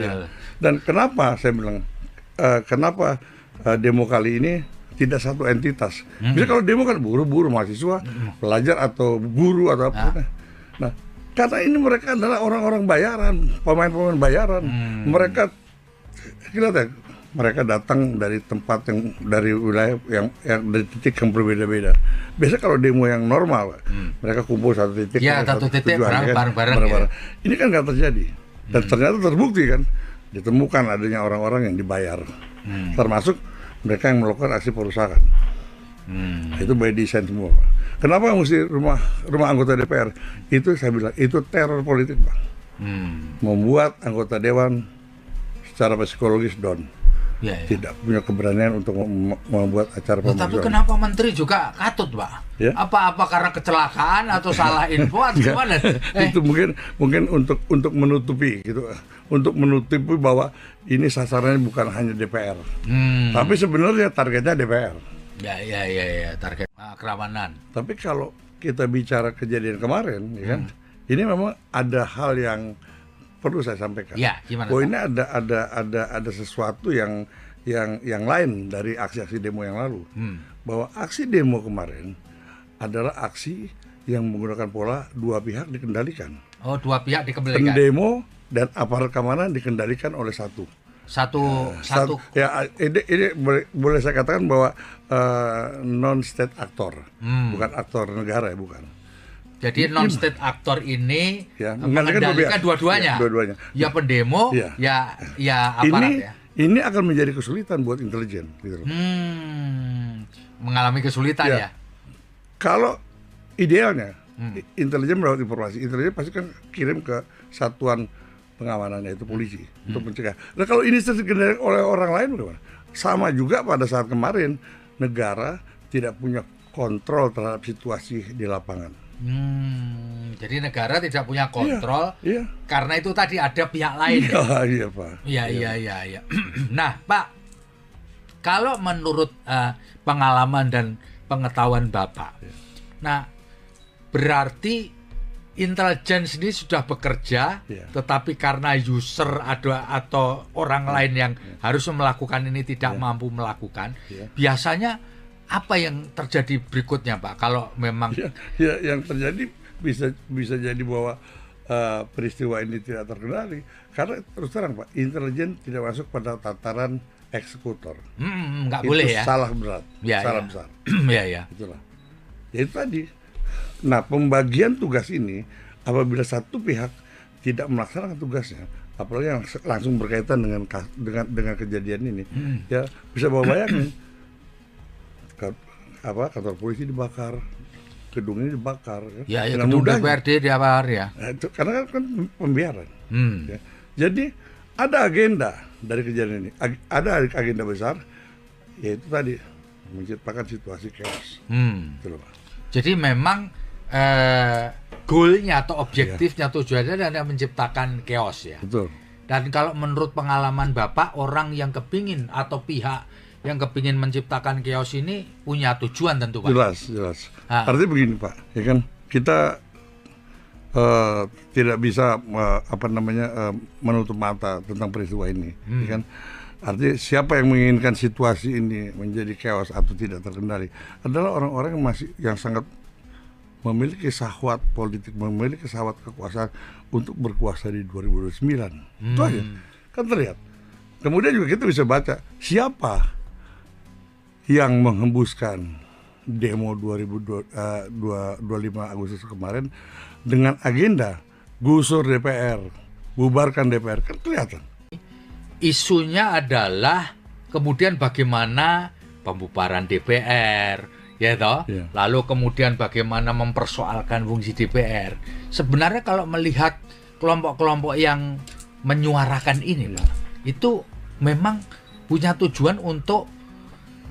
Dan kenapa saya bilang, kenapa demo kali ini tidak satu entitas? Bisa kalau demo kan buruh mahasiswa, pelajar atau buruh atau apa. Nah, karena ini mereka adalah orang-orang bayaran, pemain-pemain bayaran. Mereka kelihatan. Mereka datang dari tempat yang dari wilayah yang dari titik yang berbeda-beda. Biasa kalau demo yang normal, mereka kumpul satu titik, satu titik bareng-bareng. Ya. Ini kan nggak terjadi. Dan ternyata terbukti kan, ditemukan adanya orang-orang yang dibayar, termasuk mereka yang melakukan aksi perusakan. Itu by design semua, Pak. Kenapa mesti rumah anggota DPR? Itu saya bilang itu teror politik, Pak. Membuat anggota dewan secara psikologis down. Tidak punya keberanian untuk membuat acara pemakzulan. Tapi kenapa menteri juga katut, Pak? Apa karena kecelakaan atau salah info atau gimana? Itu mungkin untuk menutupi gitu, untuk menutupi bahwa ini sasarannya bukan hanya DPR, tapi sebenarnya targetnya DPR. Ya, target kerawanan. Tapi kalau kita bicara kejadian kemarin, ya kan, ini memang ada hal yang perlu saya sampaikan. Gimana? Bahwa ini ada sesuatu yang lain dari aksi-aksi demo yang lalu. Bahwa aksi demo kemarin adalah aksi yang menggunakan pola dua pihak dikendalikan. Oh, dua pihak dikendalikan. Pendemo dan aparat keamanan dikendalikan oleh satu. Ya, ini boleh saya katakan bahwa non-state aktor, bukan aktor negara ya, bukan. Jadi non-state aktor ini mengendalikan dua-duanya. Ya pendemo, ya aparat Ini akan menjadi kesulitan buat intelijen, gitu loh. Mengalami kesulitan ya. Kalau idealnya intelijen mendapat informasi, intelijen pasti kan kirim ke satuan pengamanan, yaitu polisi, untuk mencegah. Nah, kalau ini dikendalikan oleh orang lain bagaimana? Sama juga pada saat kemarin negara tidak punya kontrol terhadap situasi di lapangan. Jadi negara tidak punya kontrol karena itu tadi ada pihak lain. Iya, Pak. Iya. Nah, Pak, kalau menurut pengalaman dan pengetahuan Bapak, nah berarti intelijen ini sudah bekerja, tetapi karena user atau orang lain yang harus melakukan ini tidak mampu melakukan, biasanya apa yang terjadi berikutnya, Pak? Kalau memang yang terjadi bisa jadi bahwa peristiwa ini tidak terkendali karena terus terang, Pak, intelijen tidak masuk pada tataran eksekutor. Nggak boleh ya. Salah berat, salah besar. Itulah. Ya itu tadi. Nah, pembagian tugas ini apabila satu pihak tidak melaksanakan tugasnya, apalagi yang langsung berkaitan dengan kejadian ini, ya bisa bawa bayangin kantor polisi dibakar, gedung ini dibakar, ya gedung DPRD dibakar ya. Nah, itu karena kan pembiaran. Ya. Jadi ada agenda dari kejadian ini, ada agenda besar, yaitu tadi menciptakan situasi chaos. Gitu loh, Pak. Jadi memang goalnya atau objektifnya, tujuannya adalah menciptakan chaos ya. Betul. Dan kalau menurut pengalaman Bapak, orang yang kepingin atau pihak yang kepingin menciptakan chaos ini punya tujuan tentu Pak. Jelas. Artinya begini Pak, ya kan kita tidak bisa menutup mata tentang peristiwa ini, ya kan. Artinya siapa yang menginginkan situasi ini menjadi chaos atau tidak terkendali adalah orang-orang yang sangat memiliki syahwat politik, memiliki syahwat kekuasaan untuk berkuasa di 2029. Itu aja, kan terlihat. Kemudian juga kita bisa baca siapa yang menghembuskan demo 25 Agustus kemarin dengan agenda gusur DPR, bubarkan DPR, kan kelihatan. Isunya adalah kemudian bagaimana pembubaran DPR, ya toh. Yeah. Lalu kemudian bagaimana mempersoalkan fungsi DPR. Sebenarnya kalau melihat kelompok-kelompok yang menyuarakan ini loh, itu memang punya tujuan untuk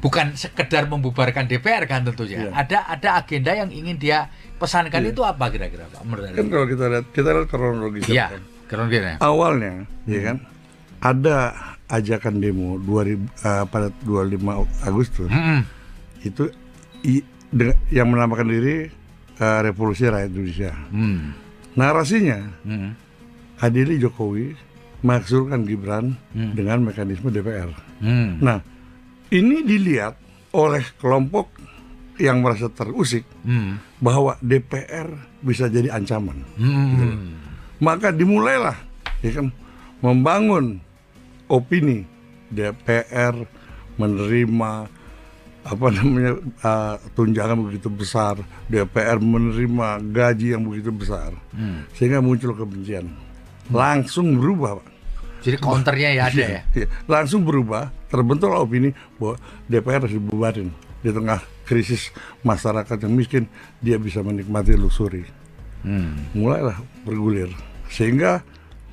bukan sekedar membubarkan DPR kan tentunya. Yeah. Ada agenda yang ingin dia pesankan. Itu apa kira-kira Pak? Kan kalau kita lihat kronologisnya. Iya, kronologisnya. Awalnya, ya kan, ada ajakan demo pada 25 Agustus. Itu yang menamakan diri Revolusi Rakyat Indonesia. Narasinya adili Jokowi mengaksurkan Gibran dengan mekanisme DPR. Nah, ini dilihat oleh kelompok yang merasa terusik bahwa DPR bisa jadi ancaman. Gitu. Maka dimulailah, ya kan, membangun opini DPR menerima tunjangan begitu besar, DPR menerima gaji yang begitu besar, sehingga muncul kebencian. Langsung berubah, Pak. Jadi counternya ya ada ya? Langsung berubah, terbentuklah opini bahwa DPR harus dibubarin. Di tengah krisis masyarakat yang miskin, dia bisa menikmati luxury. Mulailah bergulir, sehingga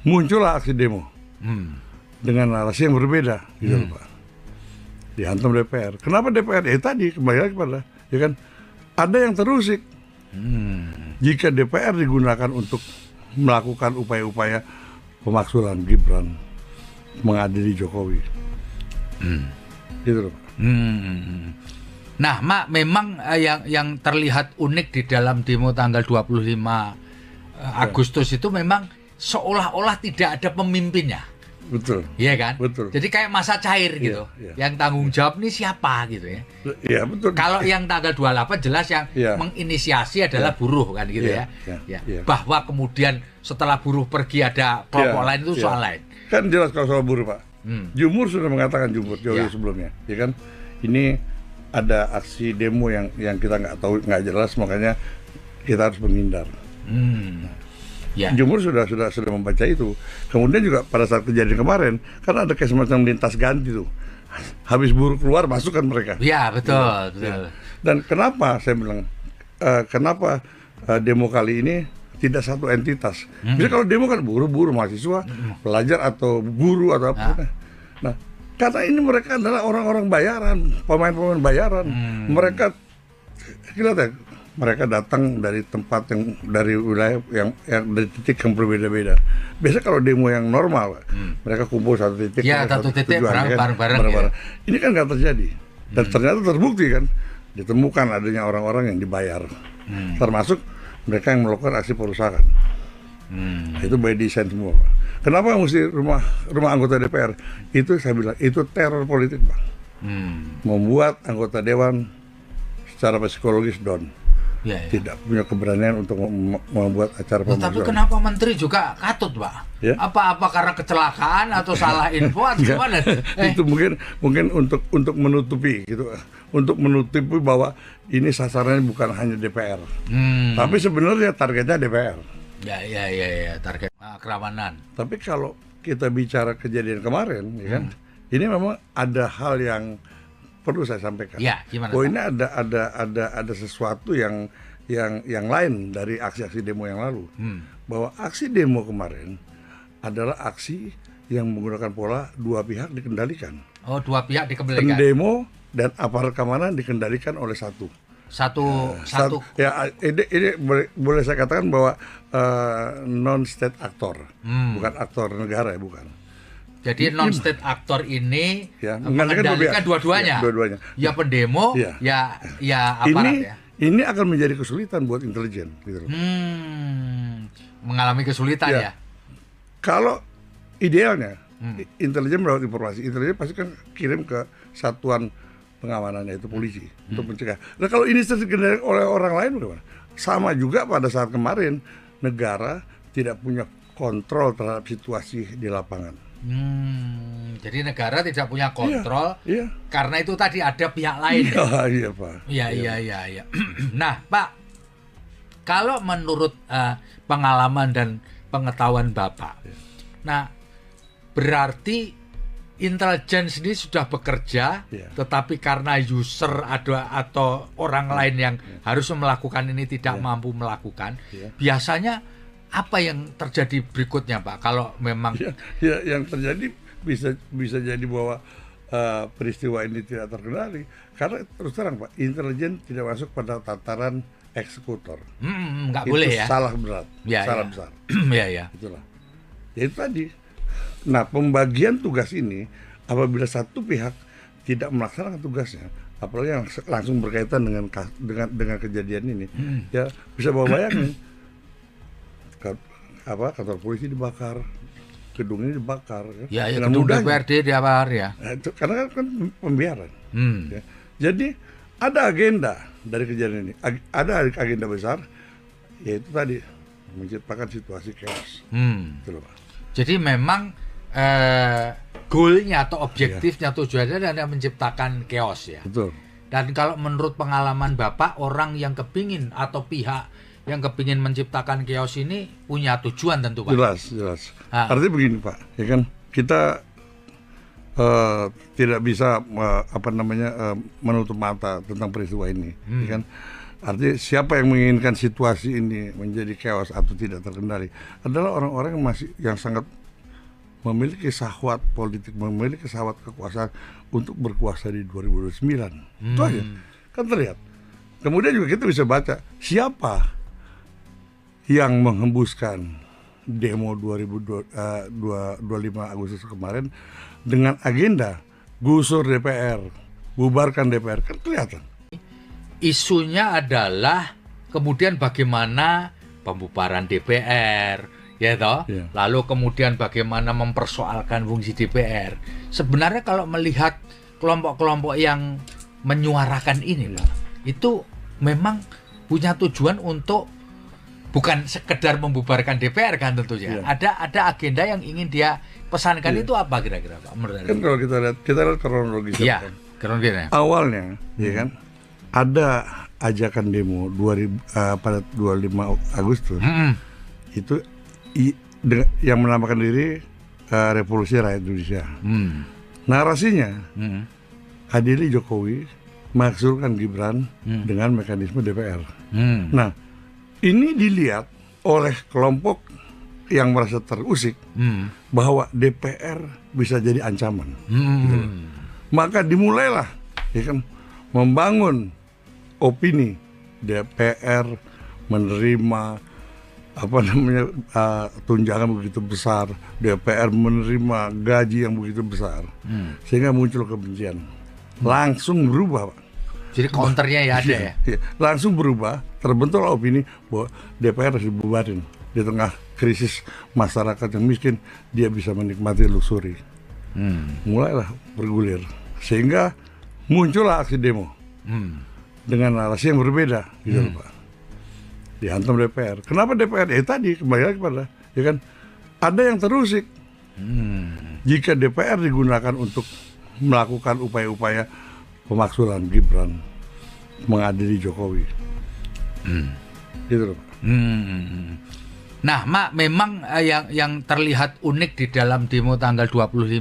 muncullah aksi demo dengan narasi yang berbeda, gitu Pak. Dihantam DPR. Kenapa DPR? Tadi kembali lagi pada, ya kan, ada yang terusik. Jika DPR digunakan untuk melakukan upaya-upaya pemaksulan Gibran mengadili Jokowi, gitu loh Pak. Nah, Mak, memang yang terlihat unik di dalam demo tanggal 25 Agustus itu memang seolah-olah tidak ada pemimpinnya. Betul. Iya kan? Betul. Jadi kayak masa cair gitu. Yang tanggung jawab ini siapa gitu ya. Iya, betul. Kalau yang tanggal 28 jelas yang menginisiasi adalah buruh kan gitu ya. Bahwa kemudian setelah buruh pergi ada kelompok lain itu soal lain. Kan jelas kalau soal buruh, Pak. Jumur sudah mengatakan jauh sebelumnya, ya kan? Ini ada aksi demo yang kita nggak tahu, nggak jelas, makanya kita harus menghindar. Jumur sudah membaca itu. Kemudian juga pada saat kejadian kemarin, kan ada kayak semacam lintas ganti tuh. Habis buruh keluar, masukkan mereka. Iya, betul. Dan kenapa saya bilang, kenapa demo kali ini tidak satu entitas? Bisa kalau demo kan buruh mahasiswa, pelajar atau guru atau apa. Nah, karena ini mereka adalah orang-orang bayaran, pemain-pemain bayaran. Mereka datang dari tempat yang dari wilayah yang dari titik yang berbeda-beda. Biasa kalau demo yang normal, mereka kumpul satu titik, satu titik bareng-bareng. Ya. Ini kan nggak terjadi. Dan ternyata terbukti kan, ditemukan adanya orang-orang yang dibayar, termasuk mereka yang melakukan aksi perusakan. Itu by design semua, Pak. Kenapa mesti rumah anggota DPR? Itu saya bilang itu teror politik, Pak. Membuat anggota dewan secara psikologis down. Tidak punya keberanian untuk membuat acara pemaksulan. Tapi kenapa menteri juga katut, Pak? Apa karena kecelakaan atau salah info atau gimana? Itu mungkin untuk menutupi gitu, untuk menutupi bahwa ini sasarannya bukan hanya DPR, tapi sebenarnya targetnya DPR. Ya, target kerawanan. Tapi kalau kita bicara kejadian kemarin, ya kan, ini memang ada hal yang perlu saya sampaikan. Ya, gimana? Bahwa ini ada sesuatu yang lain dari aksi-aksi demo yang lalu. Bahwa aksi demo kemarin adalah aksi yang menggunakan pola dua pihak dikendalikan. Oh, dua pihak dikendalikan. Pendemo dan aparat keamanan dikendalikan oleh satu. Ya, ini boleh saya katakan bahwa non-state actor, bukan aktor negara ya, bukan. Jadi non-state actor ini ya, mengendalikan dua-duanya. Ya pendemo, ya aparat ini, ya. Ini akan menjadi kesulitan buat intelijen, gitu loh. Mengalami kesulitan ya. Kalau idealnya intelijen mendapat informasi, intelijen pasti kan kirim ke satuan pengamanan, yaitu polisi, untuk mencegah. Nah kalau ini terkendali oleh orang lain bagaimana? Sama juga pada saat kemarin negara tidak punya kontrol terhadap situasi di lapangan. Jadi negara tidak punya kontrol karena itu tadi ada pihak lain. Iya Pak. Iya. Nah Pak, kalau menurut pengalaman dan pengetahuan Bapak, nah berarti intelijen sendiri sudah bekerja, tetapi karena user atau orang lain yang harus melakukan ini tidak mampu melakukan, biasanya apa yang terjadi berikutnya Pak? Kalau memang yang terjadi bisa jadi bahwa peristiwa ini tidak terkendali karena terus terang Pak, intelijen tidak masuk pada tataran eksekutor. Nggak boleh ya. Salah berat, salah besar. Itulah. Ya itu tadi. Nah, pembagian tugas ini apabila satu pihak tidak melaksanakan tugasnya, apalagi yang langsung berkaitan dengan kejadian ini, ya bisa bawa bayangin kantor polisi dibakar, gedung ini dibakar, gedung DPRD dibakar ya. Nah, itu, karena kan pembiaran. Ya. Jadi ada agenda dari kejadian ini, ada agenda besar, yaitu tadi menciptakan situasi chaos. Gitu loh, Pak. Jadi memang goalnya atau objektifnya tujuannya adalah menciptakan chaos ya. Betul. Dan kalau menurut pengalaman Bapak, orang yang kepingin atau pihak yang kepingin menciptakan chaos ini punya tujuan tentu Pak. Jelas. Artinya begini Pak, ya kan kita tidak bisa menutup mata tentang peristiwa ini, ya kan. Artinya siapa yang menginginkan situasi ini menjadi chaos atau tidak terkendali adalah orang-orang yang sangat memiliki syahwat politik, memiliki syahwat kekuasaan untuk berkuasa di 2029. Itu aja, kan terlihat. Kemudian juga kita bisa baca siapa yang menghembuskan demo 25 Agustus kemarin dengan agenda gusur DPR, bubarkan DPR, kan kelihatan. Isunya adalah kemudian bagaimana pembubaran DPR. Ya toh, lalu kemudian bagaimana mempersoalkan fungsi DPR. Sebenarnya kalau melihat kelompok-kelompok yang menyuarakan ini loh, itu memang punya tujuan untuk bukan sekedar membubarkan DPR kan tentunya. Ada agenda yang ingin dia pesankan. Itu apa kira-kira Pak? Kan kalau kita lihat kronologisnya. Kronologisnya. Awalnya, ya kan, ada ajakan demo pada 25 Agustus. Itu yang menamakan diri Revolusi Rakyat Indonesia. Narasinya adili Jokowi, makzulkan Gibran dengan mekanisme DPR. Nah, ini dilihat oleh kelompok yang merasa terusik bahwa DPR bisa jadi ancaman. Gitu. Maka dimulailah, ya kan, membangun opini DPR menerima tunjangan begitu besar, DPR menerima gaji yang begitu besar, sehingga muncul kebencian. Langsung berubah, Pak. Jadi counternya ya ada ya? Langsung berubah, terbentuklah opini bahwa DPR harus dibubarin. Di tengah krisis masyarakat yang miskin, dia bisa menikmati luxury. Mulailah bergulir, sehingga muncullah aksi demo dengan narasi yang berbeda, gitu loh, Pak. Dihantam DPR. Kenapa DPR? Tadi kembali lagi pada, ya kan, ada yang terusik. Jika DPR digunakan untuk melakukan upaya-upaya pemaksulan Gibran mengadili Jokowi, gitu loh. Nah, Mak, memang yang terlihat unik di dalam demo tanggal 25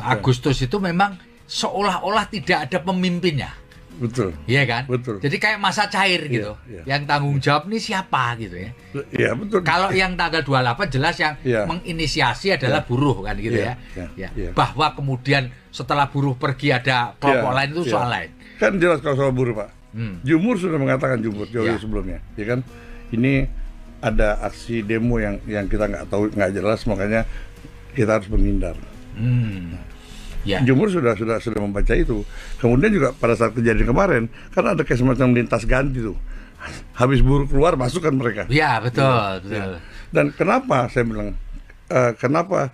Agustus itu memang seolah-olah tidak ada pemimpinnya. Betul. Iya kan? Betul. Jadi kayak masa cair gitu. Yang tanggung jawab ini siapa gitu ya. Iya, betul. Kalau yang tanggal 28 jelas yang menginisiasi adalah buruh kan gitu ya. Bahwa kemudian setelah buruh pergi ada kelompok lain itu soal lain. Kan jelas kalau soal buruh, Pak. Jumhur sudah mengatakan jauh sebelumnya, ya kan? Ini ada aksi demo yang kita nggak tahu, nggak jelas, makanya kita harus menghindar. Jumhur sudah membaca itu. Kemudian juga pada saat kejadian kemarin, kan ada kayak semacam lintas ganti tuh. Habis buruh keluar, masukkan mereka. Iya, betul. Dan kenapa saya bilang, kenapa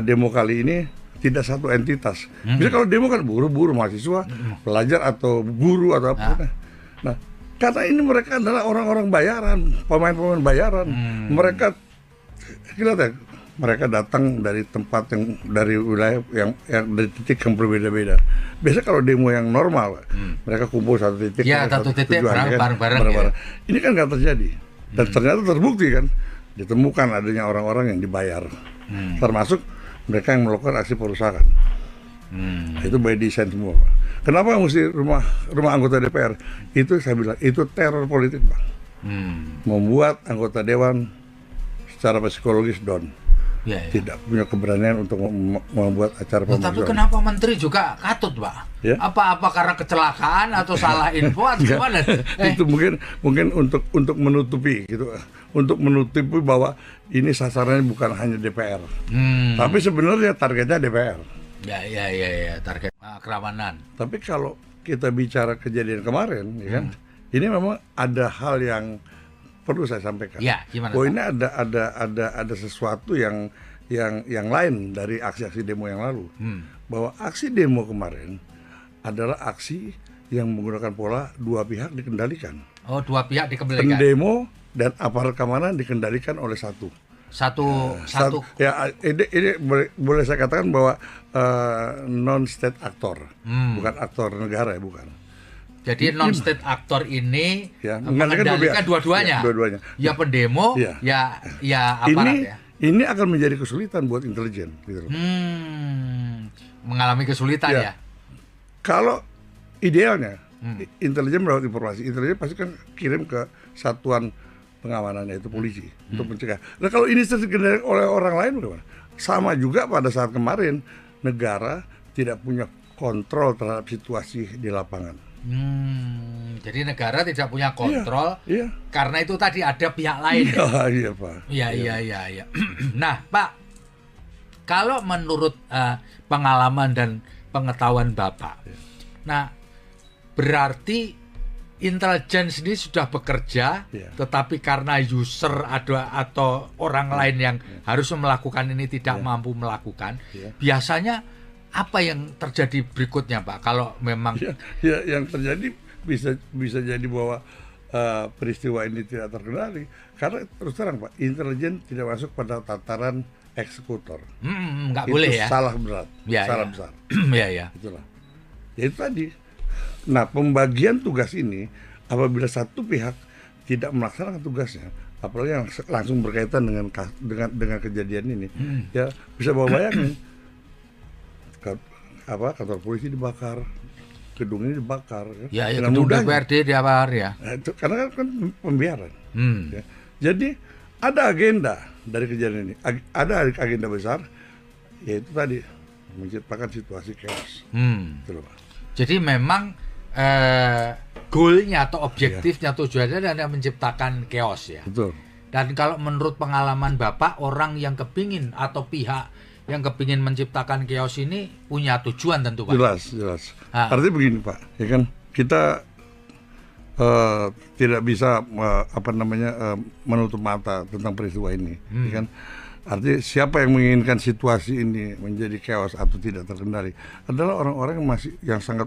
demo kali ini tidak satu entitas? Bisa kalau demo kan buruh mahasiswa, pelajar atau guru atau apa. Nah, karena ini mereka adalah orang-orang bayaran, pemain-pemain bayaran. Mereka kelihatan. Mereka datang dari tempat yang dari wilayah yang dari titik yang berbeda-beda. Biasa kalau demo yang normal, mereka kumpul satu titik, satu titik bareng-bareng. Ya. Ini kan nggak terjadi. Dan ternyata terbukti kan, ditemukan adanya orang-orang yang dibayar, termasuk mereka yang melakukan aksi perusakan. Nah, itu by design semua, Pak. Kenapa mesti rumah anggota DPR? Itu saya bilang itu teror politik, Pak. Membuat anggota dewan secara psikologis down. Tidak punya keberanian untuk membuat acara pemanggilan. Tapi kenapa menteri juga katut, Pak? Apa karena kecelakaan atau salah info atau gimana? Itu mungkin untuk menutupi gitu, untuk menutupi bahwa ini sasarannya bukan hanya DPR, tapi sebenarnya targetnya DPR. Ya, target kerawanan. Tapi kalau kita bicara kejadian kemarin, ya kan, ini memang ada hal yang perlu saya sampaikan. Gimana? Ini ada sesuatu yang lain dari aksi-aksi demo yang lalu. Bahwa aksi demo kemarin adalah aksi yang menggunakan pola dua pihak dikendalikan. Oh, dua pihak dikendalikan. Pendemo dan aparat keamanan dikendalikan oleh satu. Ya, ini boleh saya katakan bahwa non-state aktor, bukan aktor negara ya, bukan. Jadi non-state aktor ini mengendalikan dua-duanya. Ya pendemo, ya aparat Ini akan menjadi kesulitan buat intelijen. Gitu. Mengalami kesulitan ya. Kalau idealnya, intelijen mendapat informasi, intelijen pasti kan kirim ke satuan pengamanan, yaitu polisi, untuk mencegah. Nah kalau ini terkendali oleh orang lain, bagaimana? Sama juga pada saat kemarin, negara tidak punya kontrol terhadap situasi di lapangan. Jadi negara tidak punya kontrol karena itu tadi ada pihak lain. Iya, Pak. Iya. Nah, Pak, kalau menurut pengalaman dan pengetahuan Bapak, nah berarti intelijen ini sudah bekerja, tetapi karena user atau orang lain yang harus melakukan ini tidak mampu melakukan, biasanya apa yang terjadi berikutnya, Pak? Kalau memang yang terjadi bisa jadi bahwa peristiwa ini tidak terkendali karena terus terang, Pak, intelijen tidak masuk pada tataran eksekutor. Nggak boleh ya. Salah berat, salah besar. Itulah. Ya itu tadi. Nah, pembagian tugas ini apabila satu pihak tidak melaksanakan tugasnya, apalagi yang langsung berkaitan dengan kejadian ini, ya bisa bawa bayangin. Kantor polisi dibakar, gedung ini dibakar, gedung DPRD dibakar ya. Nah, itu karena kan pembiaran. Ya. Jadi ada agenda dari kejadian ini, ada agenda besar, yaitu tadi menciptakan situasi chaos. Jadi memang goalnya atau objektifnya tujuannya adalah menciptakan chaos ya. Betul. Dan kalau menurut pengalaman Bapak, orang yang kepingin atau pihak yang kepingin menciptakan chaos ini punya tujuan tentu, Pak. Jelas. Artinya begini, Pak, ya kan kita tidak bisa menutup mata tentang peristiwa ini, ya kan. Artinya siapa yang menginginkan situasi ini menjadi chaos atau tidak terkendali adalah orang-orang yang sangat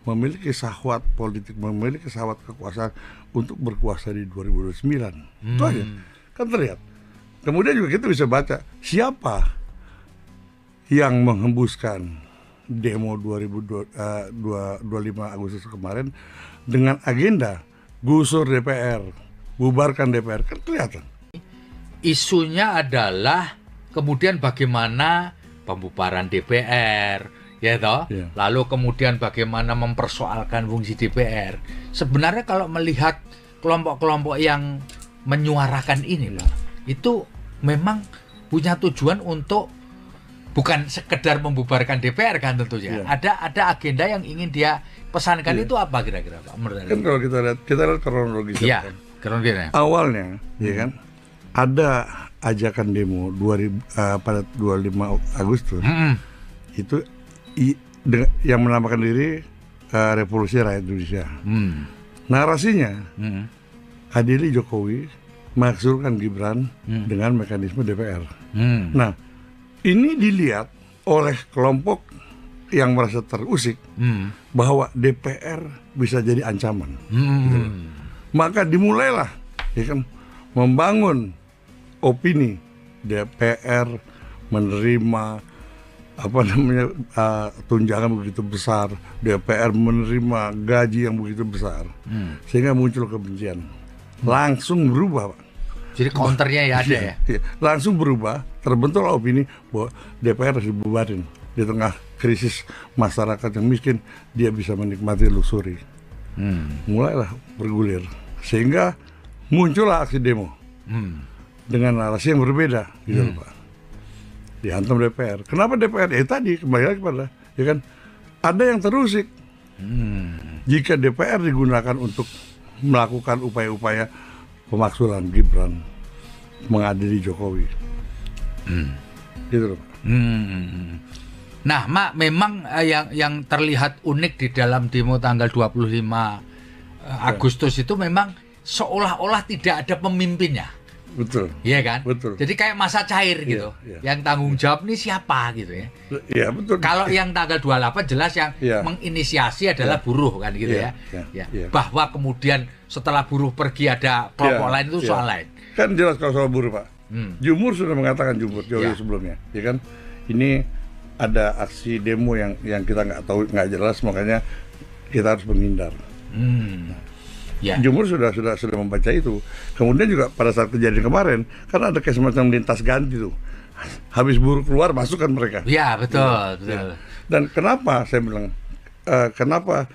memiliki syahwat politik, memiliki syahwat kekuasaan untuk berkuasa di 2029. Itu aja, kan terlihat. Kemudian juga kita bisa baca siapa yang menghembuskan demo 25 Agustus kemarin dengan agenda gusur DPR, bubarkan DPR, kan kelihatan. isunya adalah kemudian bagaimana pembubaran DPR, ya toh. Iya. Lalu kemudian bagaimana mempersoalkan fungsi DPR. Sebenarnya kalau melihat kelompok-kelompok yang menyuarakan ini loh, itu memang punya tujuan untuk bukan sekedar membubarkan DPR kan tentunya. Iya. Ada agenda yang ingin dia pesankan. Iya. Itu apa kira-kira Pak? Kan kalau kita lihat kronologisnya. Iya, Kan. kronologisnya. Awalnya, ya kan, ada ajakan demo pada 25 Agustus. Itu yang menamakan diri Revolusi Rakyat Indonesia. Narasinya, adili Jokowi makzulkan Gibran dengan mekanisme DPR. Nah, ini dilihat oleh kelompok yang merasa terusik bahwa DPR bisa jadi ancaman. Gitu. Maka dimulailah, ya kan, membangun opini DPR menerima tunjangan begitu besar, DPR menerima gaji yang begitu besar, sehingga muncul kebencian. Langsung berubah, Pak. Jadi counternya ya ada ya. Langsung berubah, terbentuklah opini bahwa DPR harus dibubarin di tengah krisis masyarakat yang miskin, dia bisa menikmati luxury. Mulailah bergulir, sehingga muncullah aksi demo dengan narasi yang berbeda, gitu loh, Pak. Dihantam DPR. Kenapa DPR? Tadi kembali lagi pada, ya kan, ada yang terusik. Jika DPR digunakan untuk melakukan upaya-upaya pemakzulan Gibran mengadili Jokowi, gitu loh. Nah, Mak, memang yang terlihat unik di dalam demo tanggal 25 Agustus itu memang seolah-olah tidak ada pemimpinnya. Betul. Iya kan? Betul. Jadi kayak masa cair gitu. Yang tanggung jawab ini siapa gitu ya. Iya, betul. Kalau yang tanggal 28 jelas yang menginisiasi adalah buruh kan gitu ya. Bahwa kemudian setelah buruh pergi ada kelompok lain itu soal lain. Kan jelas kalau soal buruh, Pak. Jumhur sudah mengatakan jauh sebelumnya, ya kan? Ini ada aksi demo yang kita nggak tahu, nggak jelas, makanya kita harus menghindar. Jumhur sudah membaca itu. Kemudian juga pada saat kejadian kemarin, kan ada kayak semacam lintas ganti tuh. Habis buruh keluar, masukkan mereka. Iya, betul. Dan kenapa saya bilang, kenapa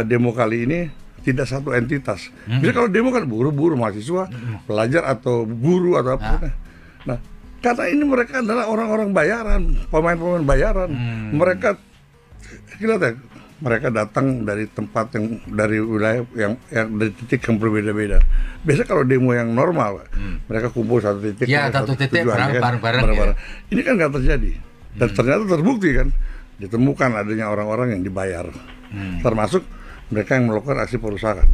demo kali ini tidak satu entitas? Bisa kalau demo kan buruh mahasiswa, pelajar atau guru atau apa. Nah, karena ini mereka adalah orang-orang bayaran, pemain-pemain bayaran. Mereka, mereka datang dari tempat yang dari wilayah yang dari titik yang berbeda-beda. Biasa kalau demo yang normal, mereka kumpul satu titik, satu titik bareng-bareng. Ya. Ini kan nggak terjadi, dan ternyata terbukti kan, ditemukan adanya orang-orang yang dibayar, termasuk mereka yang melakukan aksi perusakan.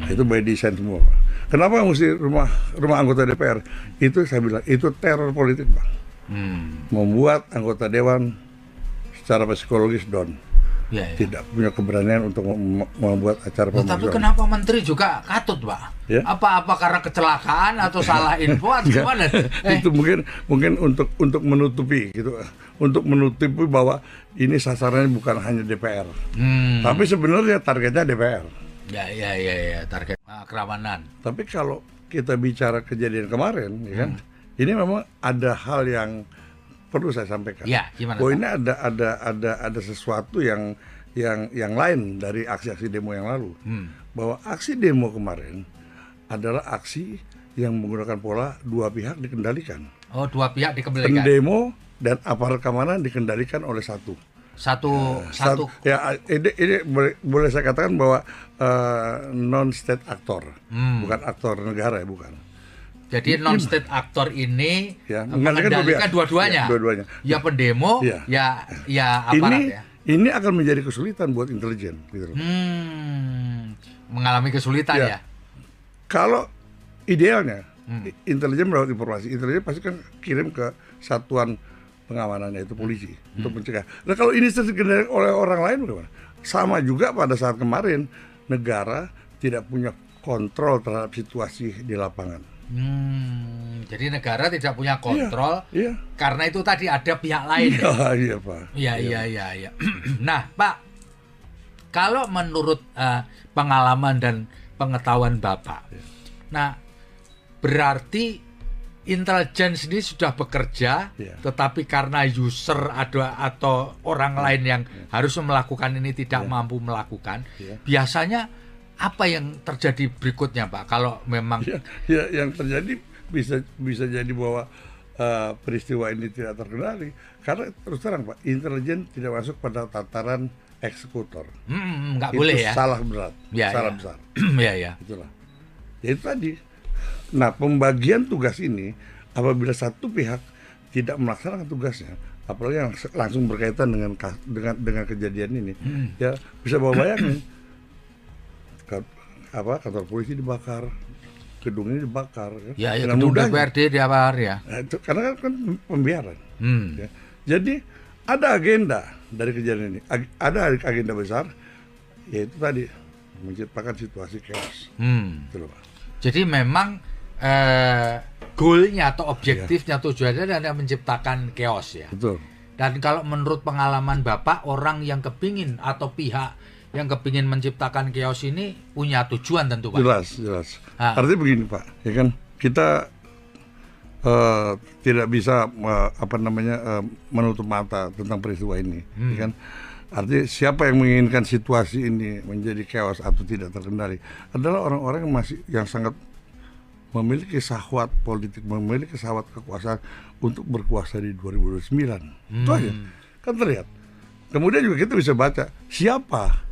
Itu by design semua, Pak. Kenapa mesti rumah anggota DPR? Itu saya bilang itu teror politik, Pak. Membuat anggota dewan secara psikologis down. Tidak punya keberanian untuk membuat acara pemakzulan. Tapi kenapa menteri juga katut, Pak? Apa karena kecelakaan atau salah info atau gimana? Itu mungkin untuk menutupi gitu, untuk menutupi bahwa ini sasarannya bukan hanya DPR, tapi sebenarnya targetnya DPR. Ya, target kerawanan. Tapi kalau kita bicara kejadian kemarin, ya kan, ini memang ada hal yang perlu saya sampaikan. Gimana? Bahwa ini ada sesuatu yang lain dari aksi-aksi demo yang lalu. Bahwa aksi demo kemarin adalah aksi yang menggunakan pola dua pihak dikendalikan. Oh, dua pihak dikendalikan. Pendemo dan aparat keamanan dikendalikan oleh satu. Ya, ini boleh saya katakan bahwa non-state aktor, bukan aktor negara ya, bukan. Jadi non-state aktor ini mengendalikan dua-duanya. Ya pendemo, ya aparat. Ini akan menjadi kesulitan buat intelijen, gitu. Mengalami kesulitan ya. Kalau idealnya, intelijen mendapat informasi, intelijen pasti kan kirim ke satuan pengamanannya, itu polisi, untuk mencegah. Nah kalau ini dikendalikan oleh orang lain bagaimana? Sama juga pada saat kemarin, negara tidak punya kontrol terhadap situasi di lapangan. Jadi negara tidak punya kontrol karena itu tadi ada pihak lain. Iya, Pak. Iya. Nah, Pak, kalau menurut pengalaman dan pengetahuan Bapak, nah berarti intelijen sendiri sudah bekerja, tetapi karena user ada atau orang lain yang harus melakukan ini tidak mampu melakukan, biasanya apa yang terjadi berikutnya, Pak? Kalau memang yang terjadi bisa jadi bahwa peristiwa ini tidak terkendali karena terus terang, Pak, intelijen tidak masuk pada tataran eksekutor. Nggak itu boleh ya. Salah berat, salah besar. Itulah. Ya itu tadi. Nah, pembagian tugas ini apabila satu pihak tidak melaksanakan tugasnya, apalagi yang langsung berkaitan dengan kejadian ini, ya bisa bawa bayangin kantor polisi dibakar, gedung ini dibakar, ya gedung DPRD dibakar ya. Nah, itu, karena kan pembiaran. Ya. Jadi ada agenda dari kejadian ini, ada agenda besar, yaitu tadi menciptakan situasi chaos. Gitu loh, Pak. Jadi memang goalnya atau objektifnya tujuannya adalah menciptakan chaos ya. Betul. Dan kalau menurut pengalaman Bapak, orang yang kepingin atau pihak yang kepingin menciptakan chaos ini punya tujuan tentu, Pak. Jelas. Artinya begini, Pak, ya kan kita tidak bisa menutup mata tentang peristiwa ini, ya kan. Artinya siapa yang menginginkan situasi ini menjadi chaos atau tidak terkendali adalah orang-orang yang sangat memiliki syahwat politik, memiliki syahwat kekuasaan untuk berkuasa di 2029. Itu aja, kan terlihat. Kemudian juga kita bisa baca siapa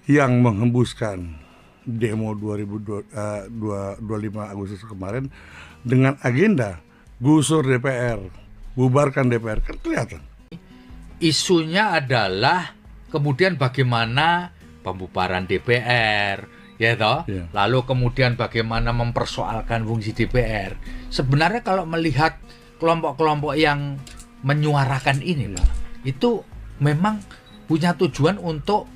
yang menghembuskan demo 25 Agustus kemarin dengan agenda gusur DPR, bubarkan DPR, kan kelihatan. Isunya adalah kemudian bagaimana pembubaran DPR, ya toh? Lalu kemudian bagaimana mempersoalkan fungsi DPR. Sebenarnya kalau melihat kelompok-kelompok yang menyuarakan ini, Pak, itu memang punya tujuan untuk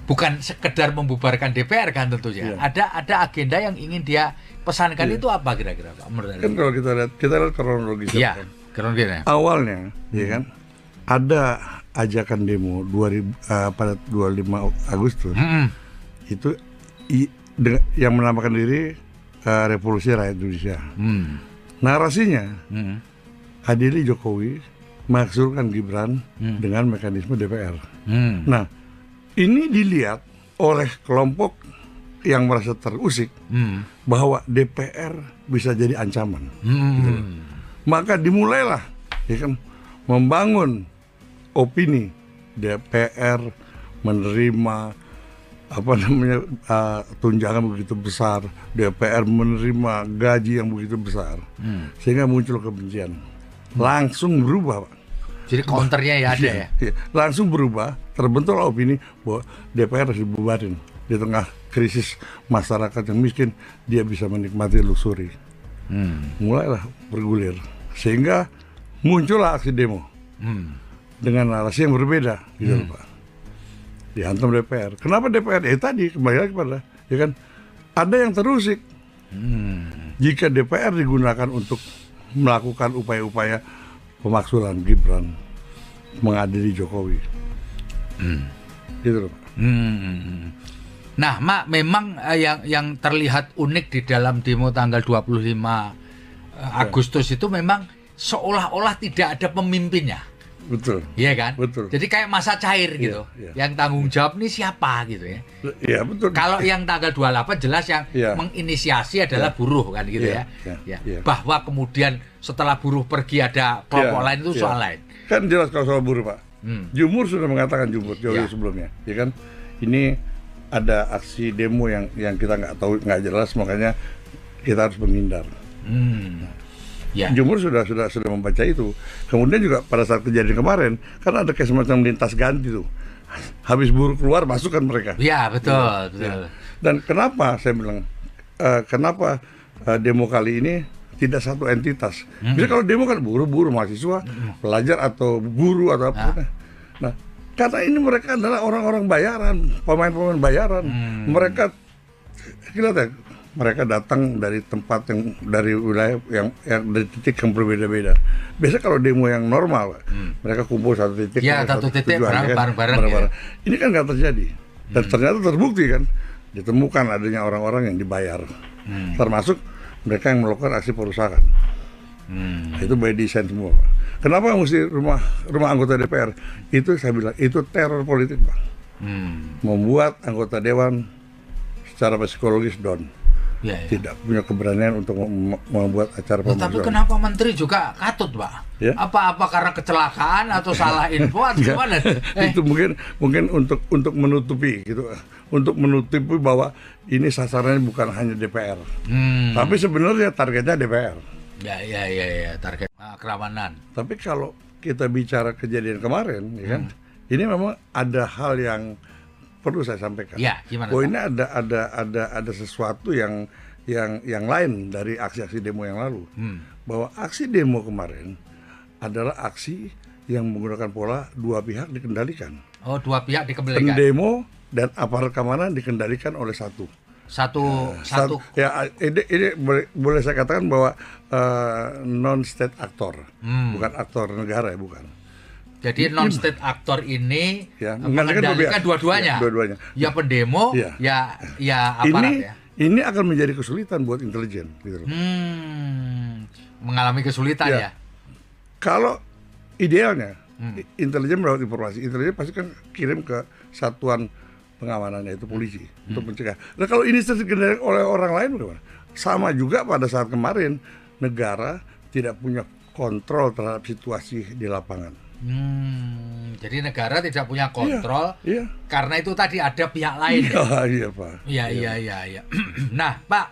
bukan sekedar membubarkan DPR kan tentunya. Ada agenda yang ingin dia pesankan. Itu apa kira-kira, Pak? Kan kalau kita lihat kronologisnya. Kronologisnya. Awalnya, ya kan, ada ajakan demo pada 25 Agustus. Itu yang menamakan diri Revolusi Rakyat Indonesia. Narasinya adili Jokowi makzulkan Gibran dengan mekanisme DPR. Nah, ini dilihat oleh kelompok yang merasa terusik bahwa DPR bisa jadi ancaman. Gitu. Maka dimulailah, ya kan, membangun opini DPR menerima tunjangan begitu besar, DPR menerima gaji yang begitu besar, sehingga muncul kebencian. Langsung berubah, Pak. Jadi counternya ya ada ya? Langsung berubah, terbentuklah opini bahwa DPR harus dibubarin. Di tengah krisis masyarakat yang miskin, dia bisa menikmati luxury. Mulailah bergulir, sehingga muncullah aksi demo dengan narasi yang berbeda, gitu Pak. Dihantam DPR. Kenapa DPR? Tadi kembali lagi pada, ya kan, ada yang terusik. Jika DPR digunakan untuk melakukan upaya-upaya pemaksulan Gibran mengadili Jokowi, gitu loh. Nah, Mak, memang yang terlihat unik di dalam demo tanggal 25 Agustus itu memang seolah-olah tidak ada pemimpinnya. Betul. Iya kan? Betul. Jadi kayak masa cair gitu. Yang tanggung jawab ini siapa gitu ya. Iya, betul. Kalau yang tanggal 28 jelas yang menginisiasi adalah buruh kan gitu ya. Bahwa kemudian setelah buruh pergi ada kelompok lain itu soal lain. Kan jelas kalau soal buruh, Pak. Jumur sudah mengatakan jauh sebelumnya, ya kan? Ini ada aksi demo yang kita nggak tahu, nggak jelas, makanya kita harus menghindar. Jumur sudah membaca itu. Kemudian juga pada saat kejadian kemarin kan ada kayak semacam lintas ganti tuh. Habis buruh keluar, masukkan mereka. Iya, betul. Dan kenapa saya bilang kenapa demo kali ini tidak satu entitas? Bisa kalau demo kan buruh mahasiswa, pelajar atau guru atau apa. Nah, karena ini mereka adalah orang-orang bayaran, pemain-pemain bayaran. Mereka kelihatan mereka datang dari tempat yang dari wilayah yang dari titik yang berbeda-beda. Biasa kalau demo yang normal, mereka kumpul satu titik, satu titik bareng-bareng. Ya. Ini kan nggak terjadi. Dan ternyata terbukti kan, ditemukan adanya orang-orang yang dibayar, termasuk mereka yang melakukan aksi perusakan. Itu by design semua, Pak. Kenapa mesti rumah anggota DPR? Itu saya bilang itu teror politik, Pak. Membuat anggota dewan secara psikologis down. Ya. Tidak punya keberanian untuk membuat acara Tapi pemusuhan. kenapa menteri juga katut, Pak? Ya. Apa karena kecelakaan atau salah info atau gimana? Itu mungkin untuk menutupi gitu, untuk menutupi bahwa ini sasarannya bukan hanya DPR, tapi sebenarnya targetnya DPR. Ya, target kerawanan. Tapi kalau kita bicara kejadian kemarin, ya kan, ini memang ada hal yang perlu saya sampaikan. Ya, gimana? Bahwa ini ada sesuatu yang lain dari aksi-aksi demo yang lalu. Bahwa aksi demo kemarin adalah aksi yang menggunakan pola dua pihak dikendalikan. Oh, dua pihak dikendalikan. Pendemo dan aparat keamanan dikendalikan oleh satu. Ya, ini boleh saya katakan bahwa non state aktor, bukan aktor negara ya, bukan. Jadi non state aktor ini ya, mengendalikan dua-duanya. Ya pendemo, ya aparat ya. Ini akan menjadi kesulitan buat intelijen, gitu. Mengalami kesulitan ya. Kalau idealnya intelijen mendapat informasi, intelijen pasti kan kirim ke satuan pengamanannya, itu polisi, untuk mencegah. Nah kalau ini terkendali oleh orang lain bagaimana? Sama juga pada saat kemarin negara tidak punya kontrol terhadap situasi di lapangan. Jadi negara tidak punya kontrol, iya. Karena itu tadi ada pihak lain. Iya, Pak. Iya. Nah, Pak,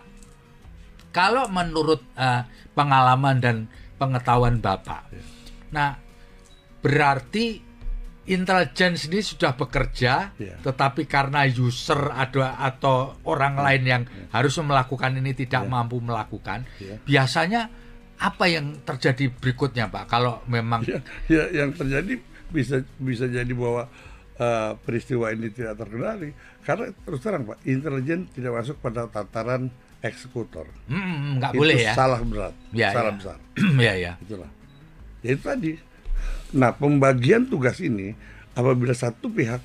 kalau menurut pengalaman dan pengetahuan Bapak, nah berarti intelijen sendiri sudah bekerja, tetapi karena user atau orang lain yang harus melakukan ini tidak mampu melakukan, biasanya apa yang terjadi berikutnya, Pak? Kalau memang yang terjadi bisa jadi bahwa peristiwa ini tidak terkendali karena terus terang, Pak, intelijen tidak masuk pada tataran eksekutor. Nggak boleh ya. Salah berat, salah besar. Ya. Itulah. Ya itu tadi. Nah, pembagian tugas ini apabila satu pihak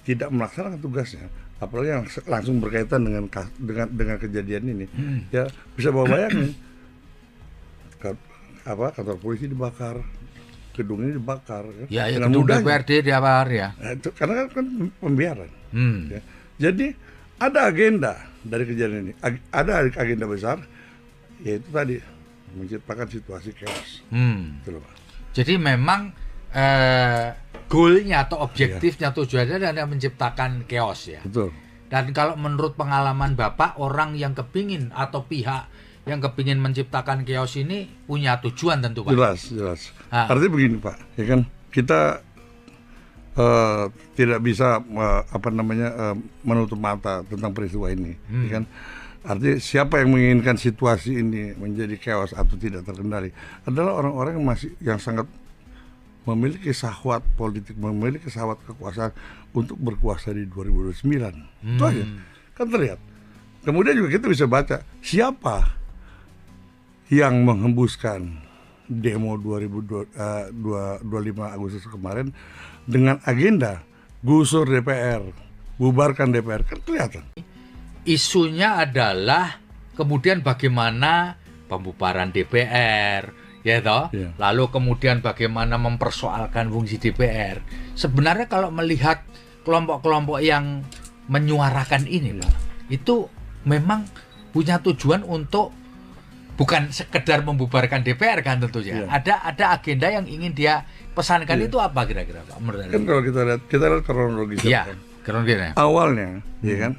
tidak melaksanakan tugasnya, apalagi yang langsung berkaitan dengan kejadian ini, ya bisa bawa bayangin. Kantor polisi dibakar, gedung ini dibakar, ya gedung DPRD dibakar ya. Nah, itu karena kan pembiaran. Ya. Jadi ada agenda dari kejadian ini, ada agenda besar, yaitu tadi menciptakan situasi chaos. Gitu loh, Pak. Jadi memang goalnya atau objektifnya, tujuannya adalah menciptakan chaos ya. Betul. Dan kalau menurut pengalaman Bapak, orang yang kepingin atau pihak yang kepingin menciptakan chaos ini punya tujuan tentu, Pak. Jelas. Artinya begini, Pak, ya kan, kita tidak bisa menutup mata tentang peristiwa ini, ya kan. Artinya siapa yang menginginkan situasi ini menjadi chaos atau tidak terkendali adalah orang-orang yang sangat memiliki syahwat politik, memiliki syahwat kekuasaan untuk berkuasa di 2029. Itu aja, kan terlihat. Kemudian juga kita bisa baca siapa yang menghembuskan demo 25 Agustus kemarin dengan agenda gusur DPR, bubarkan DPR, kan kelihatan. Isunya adalah kemudian bagaimana pembubaran DPR, ya toh? Yeah. Lalu kemudian bagaimana mempersoalkan fungsi DPR. Sebenarnya kalau melihat kelompok-kelompok yang menyuarakan ini, Pak, itu memang punya tujuan untuk bukan sekedar membubarkan DPR kan tentunya. Ada agenda yang ingin dia pesankan. Itu apa kira-kira, Pak? Kan kalau kita lihat kronologisnya. Iya, kronologisnya. Awalnya, ya kan,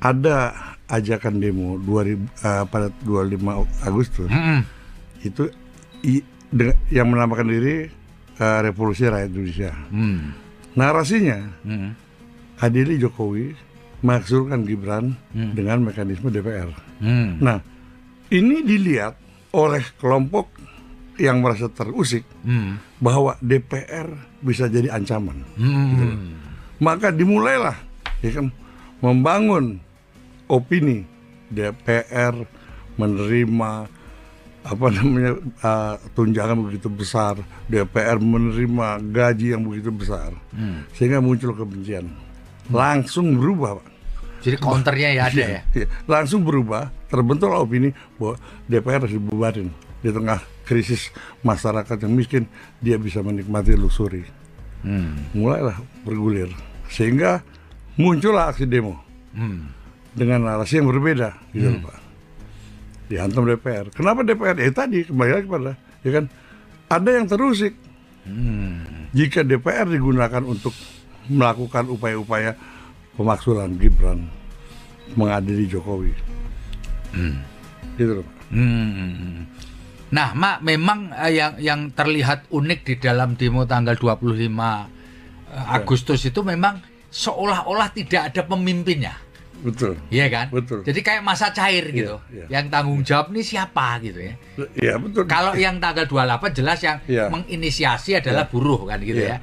ada ajakan demo pada 25 Agustus. Itu yang menamakan diri Revolusi Rakyat Indonesia. Narasinya adili Jokowi makzulkan Gibran dengan mekanisme DPR. Nah, ini dilihat oleh kelompok yang merasa terusik bahwa DPR bisa jadi ancaman. Gitu. Maka dimulailah, ya kan, membangun opini DPR menerima tunjangan begitu besar, DPR menerima gaji yang begitu besar, sehingga muncul kebencian. Langsung berubah, Pak. Jadi counternya ya ada ya. Iya. Langsung berubah, terbentuklah opini bahwa DPR harus dibubarin di tengah krisis masyarakat yang miskin, dia bisa menikmati luxury. Mulailah bergulir, sehingga muncullah aksi demo dengan narasi yang berbeda, gitu loh, Pak. Dihantam DPR. Kenapa DPR? Tadi kembali lagi pada, ya kan, ada yang terusik. Jika DPR digunakan untuk melakukan upaya-upaya pemaksulan Gibran mengadili Jokowi, gitu loh, Pak. Nah, Mak, memang yang terlihat unik di dalam demo tanggal 25 Agustus itu memang seolah-olah tidak ada pemimpinnya. Betul. Iya kan? Betul. Jadi kayak masa cair gitu. Iya. Yang tanggung jawab ini siapa gitu ya. Iya, betul. Kalau yang tanggal 28 jelas yang menginisiasi adalah buruh kan gitu ya.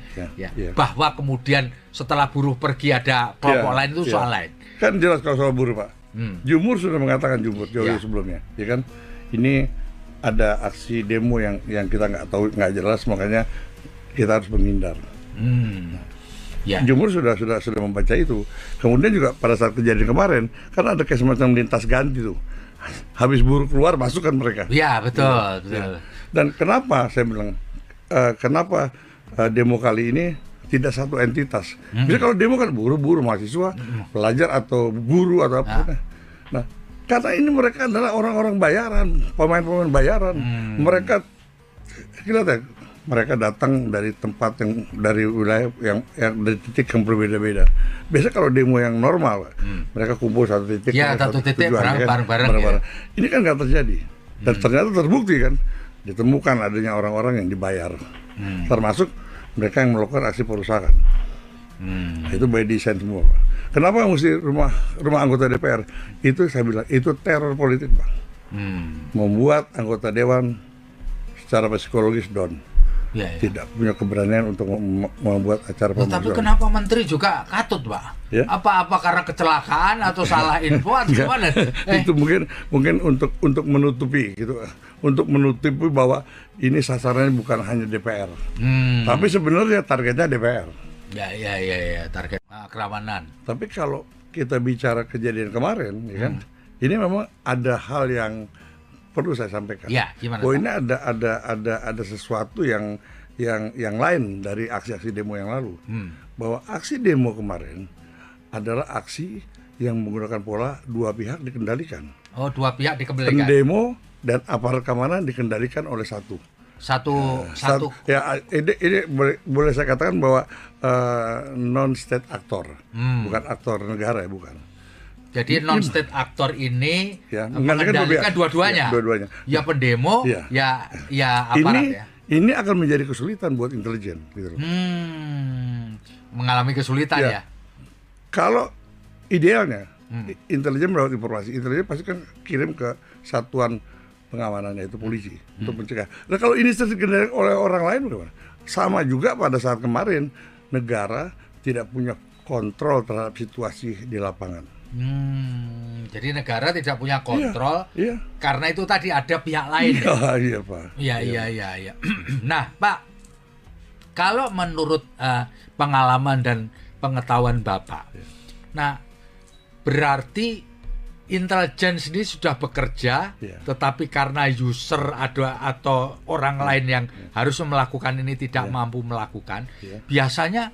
Bahwa kemudian setelah buruh pergi ada kelompok lain itu soal lain. Kan jelas kalau soal buruh, Pak. Jumhur sudah mengatakan jauh sebelumnya, ya kan? Ini ada aksi demo yang kita nggak tahu, nggak jelas, makanya kita harus menghindar. Jumhur sudah membaca itu. Kemudian juga pada saat kejadian kemarin kan ada kayak semacam lintas ganti tuh. Habis buruh keluar, masuk kan mereka. Iya, betul. Dan kenapa saya bilang kenapa demo kali ini tidak satu entitas? Bisa kalau demo kan buruh mahasiswa, pelajar atau guru atau apa. Nah, karena ini mereka adalah orang-orang bayaran, pemain-pemain bayaran. Mereka kelihatan mereka datang dari tempat yang dari wilayah yang dari titik yang berbeda-beda. Biasa kalau demo yang normal, mereka kumpul satu titik, satu titik bareng-bareng. Ya. Ini kan nggak terjadi. Dan ternyata terbukti kan, ditemukan adanya orang-orang yang dibayar, termasuk mereka yang melakukan aksi perusakan. Itu by design semua, Pak. Kenapa mesti rumah anggota DPR? Itu saya bilang itu teror politik, Pak. Membuat anggota dewan secara psikologis down. Tidak punya keberanian untuk membuat acara pemaksulan. Tapi kenapa menteri juga katut, Pak? Apa karena kecelakaan atau salah info atau gimana? Itu mungkin untuk menutupi gitu, untuk menutupi bahwa ini sasarannya bukan hanya DPR, tapi sebenarnya targetnya DPR. Ya, target kerawanan. Tapi kalau kita bicara kejadian kemarin, ya kan, ini memang ada hal yang perlu saya sampaikan. Gimana? Bahwa ini ada sesuatu yang lain dari aksi-aksi demo yang lalu. Bahwa aksi demo kemarin adalah aksi yang menggunakan pola dua pihak dikendalikan. Oh, dua pihak dikendalikan. Pendemo dan aparat keamanan dikendalikan oleh satu. Ya, ini boleh saya katakan bahwa non-state aktor, bukan aktor negara, bukan. Jadi non-state aktor ini mengendalikan dua-duanya. Ya pendemo, ya aparat. Ini akan menjadi kesulitan buat intelijen. Gitu. Mengalami kesulitan ya. Kalau idealnya, intelijen mendapat informasi, intelijen pasti kan kirim ke satuan pengamanannya itu polisi untuk mencegah. Nah kalau ini terkendali oleh orang lain bagaimana? Sama juga pada saat kemarin negara tidak punya kontrol terhadap situasi di lapangan. Jadi negara tidak punya kontrol karena itu tadi ada pihak lain. Iya, Pak. Iya. Nah, Pak, kalau menurut pengalaman dan pengetahuan Bapak, nah berarti intelijen sendiri sudah bekerja, tetapi karena user atau orang lain yang harus melakukan ini tidak mampu melakukan, biasanya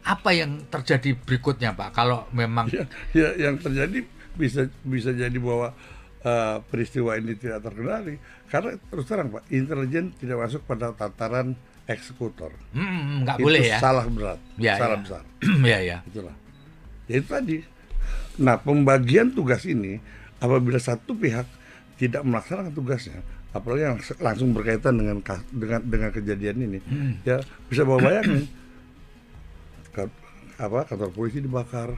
apa yang terjadi berikutnya, Pak? Kalau memang yang terjadi bisa jadi bahwa peristiwa ini tidak terkendali karena terus terang, Pak, intelijen tidak masuk pada tataran eksekutor. Nggak boleh ya. Salah berat, salah besar. Itulah. Ya itu tadi. Nah, pembagian tugas ini apabila satu pihak tidak melaksanakan tugasnya, apalagi yang langsung berkaitan dengan kejadian ini, ya bisa bawa bayangin. Kantor polisi dibakar,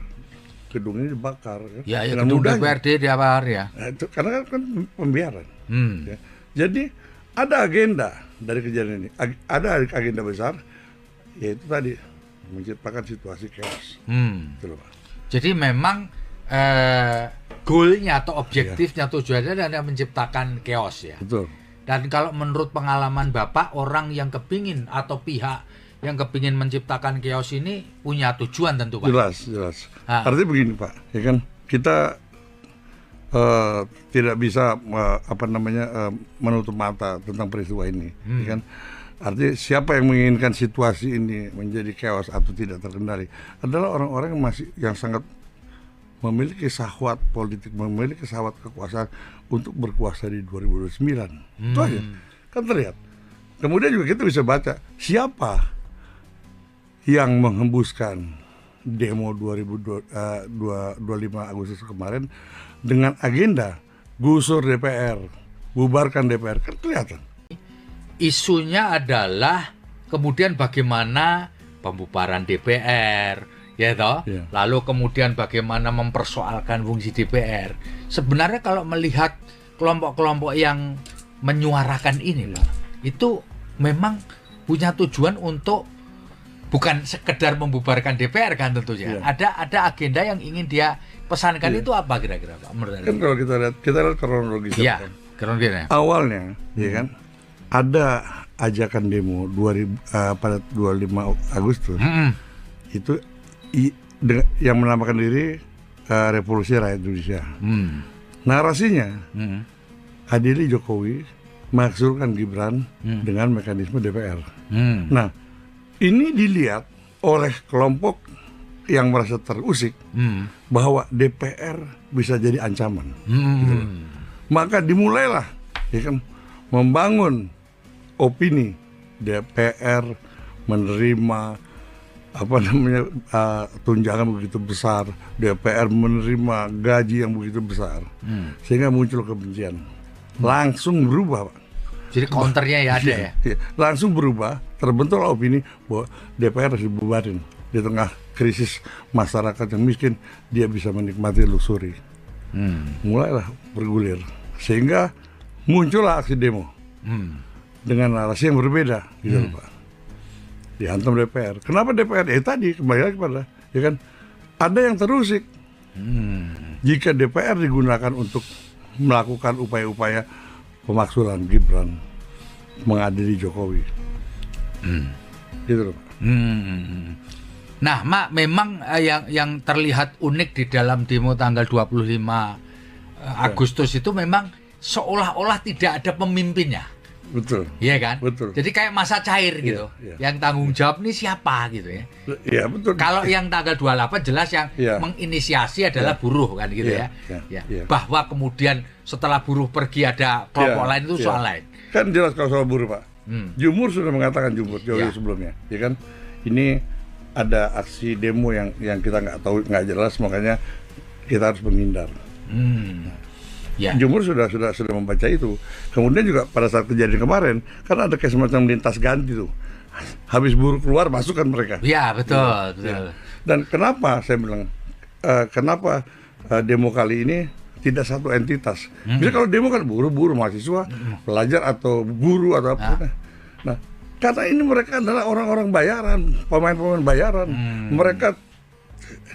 gedung ini dibakar, gedung DPRD dibakar ya. Nah, itu karena kan pembiaran. Ya. Jadi ada agenda dari kejadian ini, ada agenda besar, yaitu tadi menciptakan situasi chaos. Gitu loh, Pak. Jadi memang goalnya atau objektifnya tujuannya adalah menciptakan chaos ya. Betul. Dan kalau menurut pengalaman Bapak, orang yang kepingin atau pihak yang kepingin menciptakan chaos ini punya tujuan tentu, Pak. Jelas. Artinya begini, Pak, ya kan, kita tidak bisa menutup mata tentang peristiwa ini, kan? Artinya siapa yang menginginkan situasi ini menjadi chaos atau tidak terkendali adalah orang-orang yang sangat memiliki syahwat politik, memiliki syahwat kekuasaan untuk berkuasa di 2029. Itu aja, kan terlihat. Kemudian juga kita bisa baca siapa yang menghembuskan demo 25 Agustus kemarin dengan agenda gusur DPR, bubarkan DPR, kan kelihatan. Isunya adalah kemudian bagaimana pembubaran DPR, ya toh? Yeah. Lalu kemudian bagaimana mempersoalkan fungsi DPR. Sebenarnya kalau melihat kelompok-kelompok yang menyuarakan ini, itu memang punya tujuan untuk bukan sekedar membubarkan DPR kan tentunya. Yeah. Ada agenda yang ingin dia pesankan. Itu apa kira-kira Pak? Kan kalau kita lihat kronologisnya. Iya, kronologisnya. Awalnya, ya kan, ada ajakan demo pada 25 Agustus. Itu yang menamakan diri Revolusi Rakyat Indonesia. Narasinya adili Jokowi makzulkan Gibran dengan mekanisme DPR. Nah, ini dilihat oleh kelompok yang merasa terusik bahwa DPR bisa jadi ancaman. Gitu. Maka dimulailah, ya kan, membangun opini DPR menerima tunjangan begitu besar, DPR menerima gaji yang begitu besar, sehingga muncul kebencian. Langsung berubah, Pak. Jadi counternya ya ada ya? Langsung berubah, terbentuklah opini bahwa DPR harus dibubarin. Di tengah krisis masyarakat yang miskin, dia bisa menikmati luxury. Mulailah bergulir, sehingga muncullah aksi demo dengan narasi yang berbeda, gitu Pak. Dihantam DPR. Kenapa DPR? Tadi kembali lagi pada, ya kan, ada yang terusik. Jika DPR digunakan untuk melakukan upaya-upaya pemaksulan Gibran mengadili Jokowi, gitu loh. Nah, Mak, memang yang terlihat unik di dalam demo tanggal 25 Agustus itu memang seolah-olah tidak ada pemimpinnya. Betul. Iya kan? Betul. Jadi kayak masa cair gitu. Yang tanggung jawab ini siapa gitu ya. Iya, betul. Kalau yang tanggal 28 jelas yang menginisiasi adalah buruh kan gitu ya. Bahwa kemudian setelah buruh pergi ada kelompok lain itu soal lain. Kan jelas kalau soal buruh, Pak. Jumur sudah mengatakan jauh sebelumnya, ya kan? Ini ada aksi demo yang kita nggak tahu, nggak jelas, makanya kita harus menghindar. Jumur sudah membaca itu. Kemudian juga pada saat kejadian kemarin, kan ada kayak semacam lintas ganti tuh. Habis buruh keluar, masukkan mereka. Iya, betul. Dan kenapa saya bilang, kenapa demo kali ini tidak satu entitas? Bisa kalau demo kan buruh mahasiswa, pelajar atau buruh atau apa. Nah, karena ini mereka adalah orang-orang bayaran, pemain-pemain bayaran. Mereka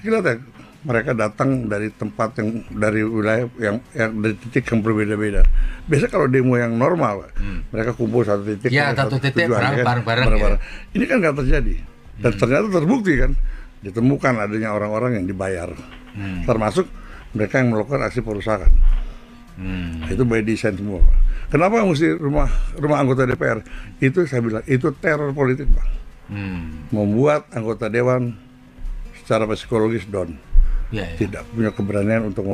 kelihatan, mereka datang dari tempat yang dari wilayah yang dari titik yang berbeda-beda. Biasa kalau demo yang normal, mereka kumpul satu titik, satu titik bareng-bareng. Ya. Ini kan nggak terjadi. Dan ternyata terbukti kan, ditemukan adanya orang-orang yang dibayar, termasuk mereka yang melakukan aksi perusakan. Itu by design semua, Pak. Kenapa mesti rumah anggota DPR? Itu saya bilang, itu teror politik, Pak. Membuat anggota dewan secara psikologis down. Tidak punya keberanian untuk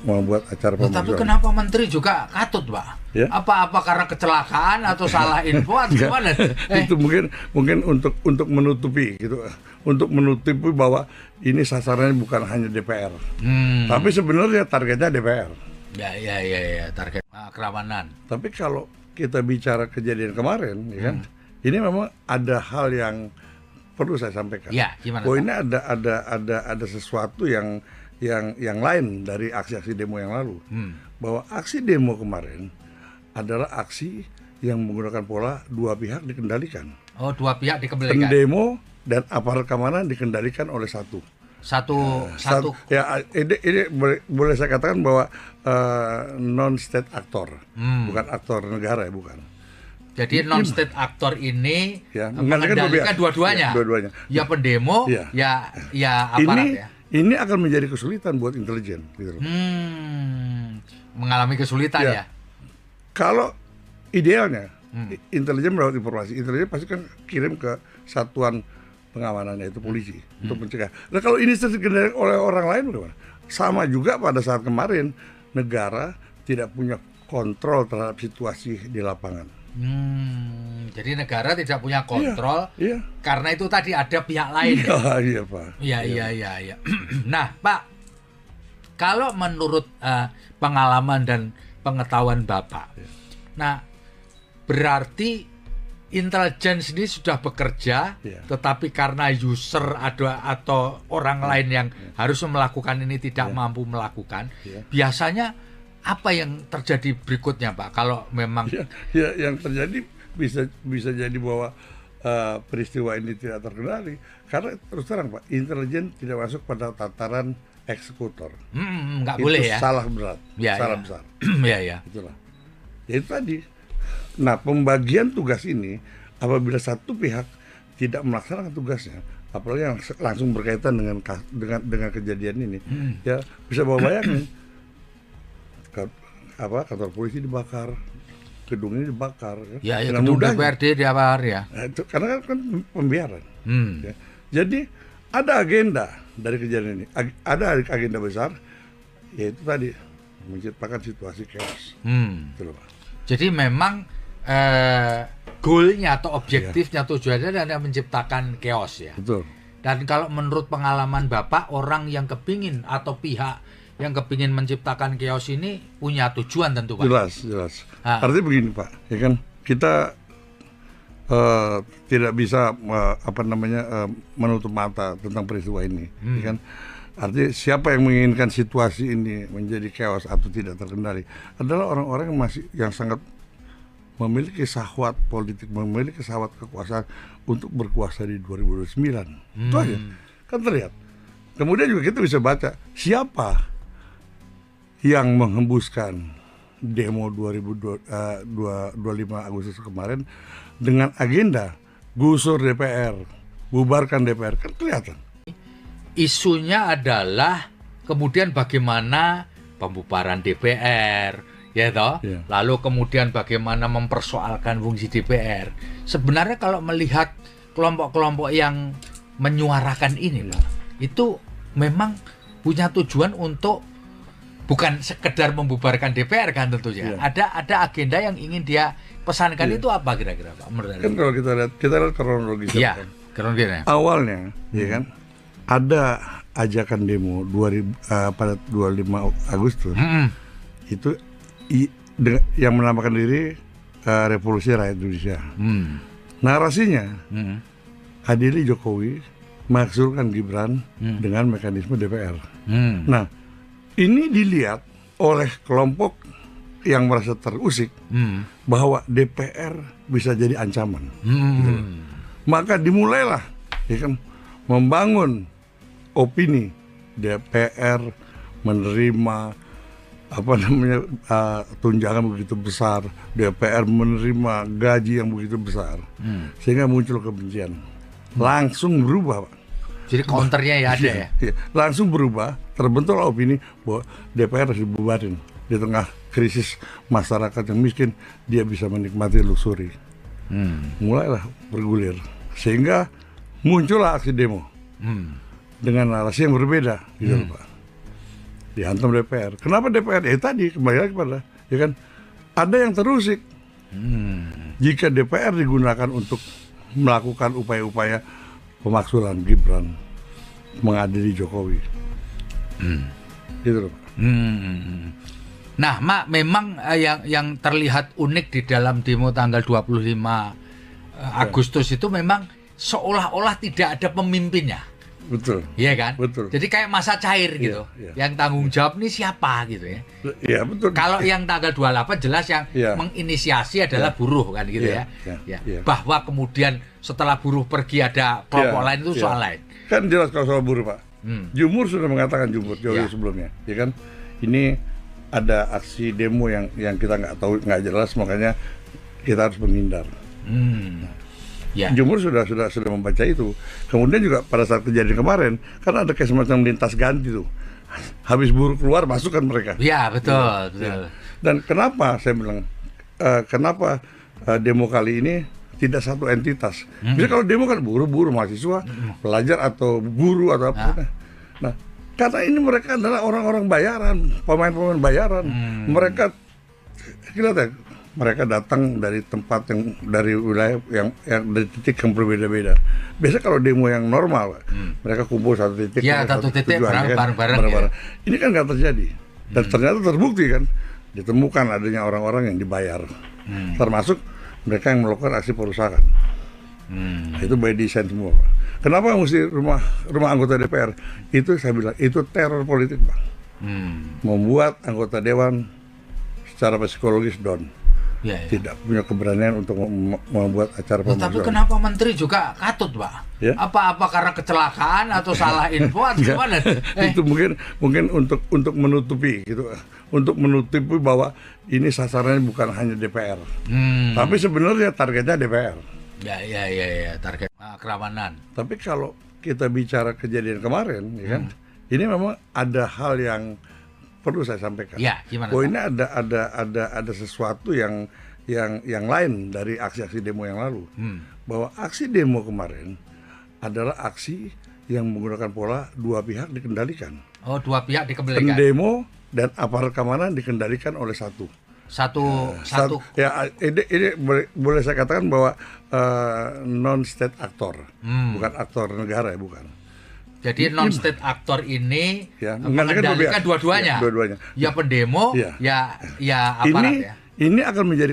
membuat acara pemakzulan. Tapi kenapa menteri juga katut, Pak? Apa karena kecelakaan atau salah info atau gimana? Itu mungkin untuk menutupi gitu, untuk menutupi bahwa ini sasarannya bukan hanya DPR, tapi sebenarnya targetnya DPR. Ya, target kerawanan. Tapi kalau kita bicara kejadian kemarin, ya kan, ini memang ada hal yang perlu saya sampaikan. Gimana? Bahwa ini ada sesuatu yang lain dari aksi-aksi demo yang lalu. Bahwa aksi demo kemarin adalah aksi yang menggunakan pola dua pihak dikendalikan. Oh, dua pihak dikendalikan. Pendemo dan aparat keamanan dikendalikan oleh satu. Ya, ini boleh saya katakan bahwa non-state aktor, bukan aktor negara ya, bukan. Jadi non-state aktor ini mengendalikan dua-duanya. Dua-duanya. Ya pendemo, ya aparat ini akan menjadi kesulitan buat intelijen gitu loh. Mengalami kesulitan ya. Kalau idealnya intelijen mendapat informasi, intelijen pasti kan kirim ke satuan pengamanannya, itu polisi, untuk mencegah. Nah kalau ini terkendali oleh orang lain bagaimana? Sama juga pada saat kemarin negara tidak punya kontrol terhadap situasi di lapangan. Jadi negara tidak punya kontrol karena itu tadi ada pihak lain. Iya Pak. Iya. Nah Pak, kalau menurut pengalaman dan pengetahuan Bapak, nah berarti intelijen ini sudah bekerja, tetapi karena user atau orang lain yang harus melakukan ini tidak mampu melakukan, biasanya apa yang terjadi berikutnya Pak? Kalau memang yang terjadi bisa jadi bahwa peristiwa ini tidak terkendali karena terus terang Pak, intelijen tidak masuk pada tataran eksekutor. Nggak itu boleh ya? Salah berat, salah besar. Itulah. Ya itu tadi. Nah, pembagian tugas ini apabila satu pihak tidak melaksanakan tugasnya, apalagi yang langsung berkaitan dengan kejadian ini, ya bisa bawa bayangin kantor polisi dibakar, gedung ini dibakar, ya gedung DPRD dibakar ya. Nah, itu karena kan pembiaran. Ya. Jadi ada agenda dari kejadian ini, ada agenda besar, yaitu tadi menciptakan situasi chaos. Gitu loh, Pak. Jadi memang goalnya atau objektifnya tujuannya adalah menciptakan chaos ya. Betul. Dan kalau menurut pengalaman Bapak, orang yang kepingin atau pihak yang kepingin menciptakan chaos ini punya tujuan tentu Pak. Jelas. Artinya begini Pak, ya kan kita tidak bisa menutup mata tentang peristiwa ini, ya kan. Artinya siapa yang menginginkan situasi ini menjadi chaos atau tidak terkendali adalah orang-orang yang sangat memiliki syahwat politik, memiliki syahwat kekuasaan untuk berkuasa di 2029. Itu aja, kan terlihat. Kemudian juga kita bisa baca siapa yang menghembuskan demo 25 Agustus kemarin dengan agenda gusur DPR, bubarkan DPR, kan kelihatan. Isunya adalah kemudian bagaimana pembubaran DPR, ya toh. Lalu kemudian bagaimana mempersoalkan fungsi DPR. Sebenarnya kalau melihat kelompok-kelompok yang menyuarakan ini loh, itu memang punya tujuan untuk bukan sekedar membubarkan DPR kan tentunya. Ada agenda yang ingin dia pesankan. Itu apa kira-kira Pak? Kan kalau kita lihat kronologisnya. Kronologisnya. Awalnya, ya kan, ada ajakan demo pada 25 Agustus. Itu yang menamakan diri Revolusi Rakyat Indonesia. Narasinya adili Jokowi mengaksurkan Gibran dengan mekanisme DPR. Nah, ini dilihat oleh kelompok yang merasa terusik bahwa DPR bisa jadi ancaman. Gitu. Maka dimulailah, ya kan, membangun opini DPR menerima tunjangan begitu besar, DPR menerima gaji yang begitu besar, sehingga muncul kebencian. Langsung berubah, Pak. Jadi counternya ya ada ya? Langsung berubah, terbentuklah opini bahwa DPR harus dibubarin. Di tengah krisis masyarakat yang miskin, dia bisa menikmati luxury. Mulailah bergulir, sehingga muncullah aksi demo dengan narasi yang berbeda, gitu Pak. Dihantam DPR. Kenapa DPR? Tadi kembali lagi pada, ya kan, ada yang terusik. Jika DPR digunakan untuk melakukan upaya-upaya pemaksulan Gibran mengadili Jokowi, gitu loh. Nah, Mak, memang yang terlihat unik di dalam demo tanggal 25 Agustus itu memang seolah-olah tidak ada pemimpinnya. Betul. Iya kan? Betul. Jadi kayak masa cair gitu. Yang tanggung jawab ini siapa gitu ya. Iya, betul. Kalau yang tanggal 28 jelas yang menginisiasi adalah buruh kan gitu ya. Bahwa kemudian setelah buruh pergi ada kelompok lain itu soal lain. Kan jelas kalau soal buruh, Pak. Jumur sudah mengatakan jauh sebelumnya, ya kan? Ini ada aksi demo yang kita nggak tahu, nggak jelas, makanya kita harus menghindar. Ya. Jumhur sudah membaca itu. Kemudian juga pada saat kejadian kemarin, kan ada kayak semacam lintas ganti tuh. Habis buruh keluar, masukkan mereka. Ya, betul, Ya, betul. ya. Dan kenapa saya bilang, kenapa demo kali ini tidak satu entitas? Bisa kalau demo kan buruh mahasiswa, pelajar atau guru atau apa. Nah, karena ini mereka adalah orang-orang bayaran, pemain-pemain bayaran. Mereka kelihatan mereka datang dari tempat yang dari wilayah yang dari titik yang berbeda-beda. Biasa kalau demo yang normal, mereka kumpul satu titik, Ya, satu titik tujuan, bareng-bareng. Ya. Ini kan nggak terjadi. Dan ternyata terbukti kan, ditemukan adanya orang-orang yang dibayar, termasuk mereka yang melakukan aksi perusakan. Nah, itu by design semua, Pak. Kenapa mesti rumah anggota DPR? Itu saya bilang itu teror politik, Pak. Membuat anggota dewan secara psikologis down. Ya, ya. Tidak punya keberanian untuk membuat acara Tapi pemusuhan. kenapa menteri juga katut, Pak? Ya? Apa karena kecelakaan atau salah info atau gimana? Itu mungkin untuk menutupi gitu, untuk menutupi bahwa ini sasarannya bukan hanya DPR, tapi sebenarnya targetnya DPR. Ya, target kerawanan. Tapi kalau kita bicara kejadian kemarin, ya kan, ini memang ada hal yang perlu saya sampaikan. Ya, gimana? Bahwa ini ada sesuatu yang lain dari aksi-aksi demo yang lalu. Bahwa aksi demo kemarin adalah aksi yang menggunakan pola dua pihak dikendalikan. Oh, dua pihak dikendalikan. Pendemo dan aparat keamanan dikendalikan oleh satu. Ya, ini boleh saya katakan bahwa non-state aktor, bukan aktor negara ya, bukan. Jadi non-state aktor ini ya, mengendalikan dua-duanya. Ya, dua-duanya. Ya pendemo, ya ya aparat ya. Ini akan menjadi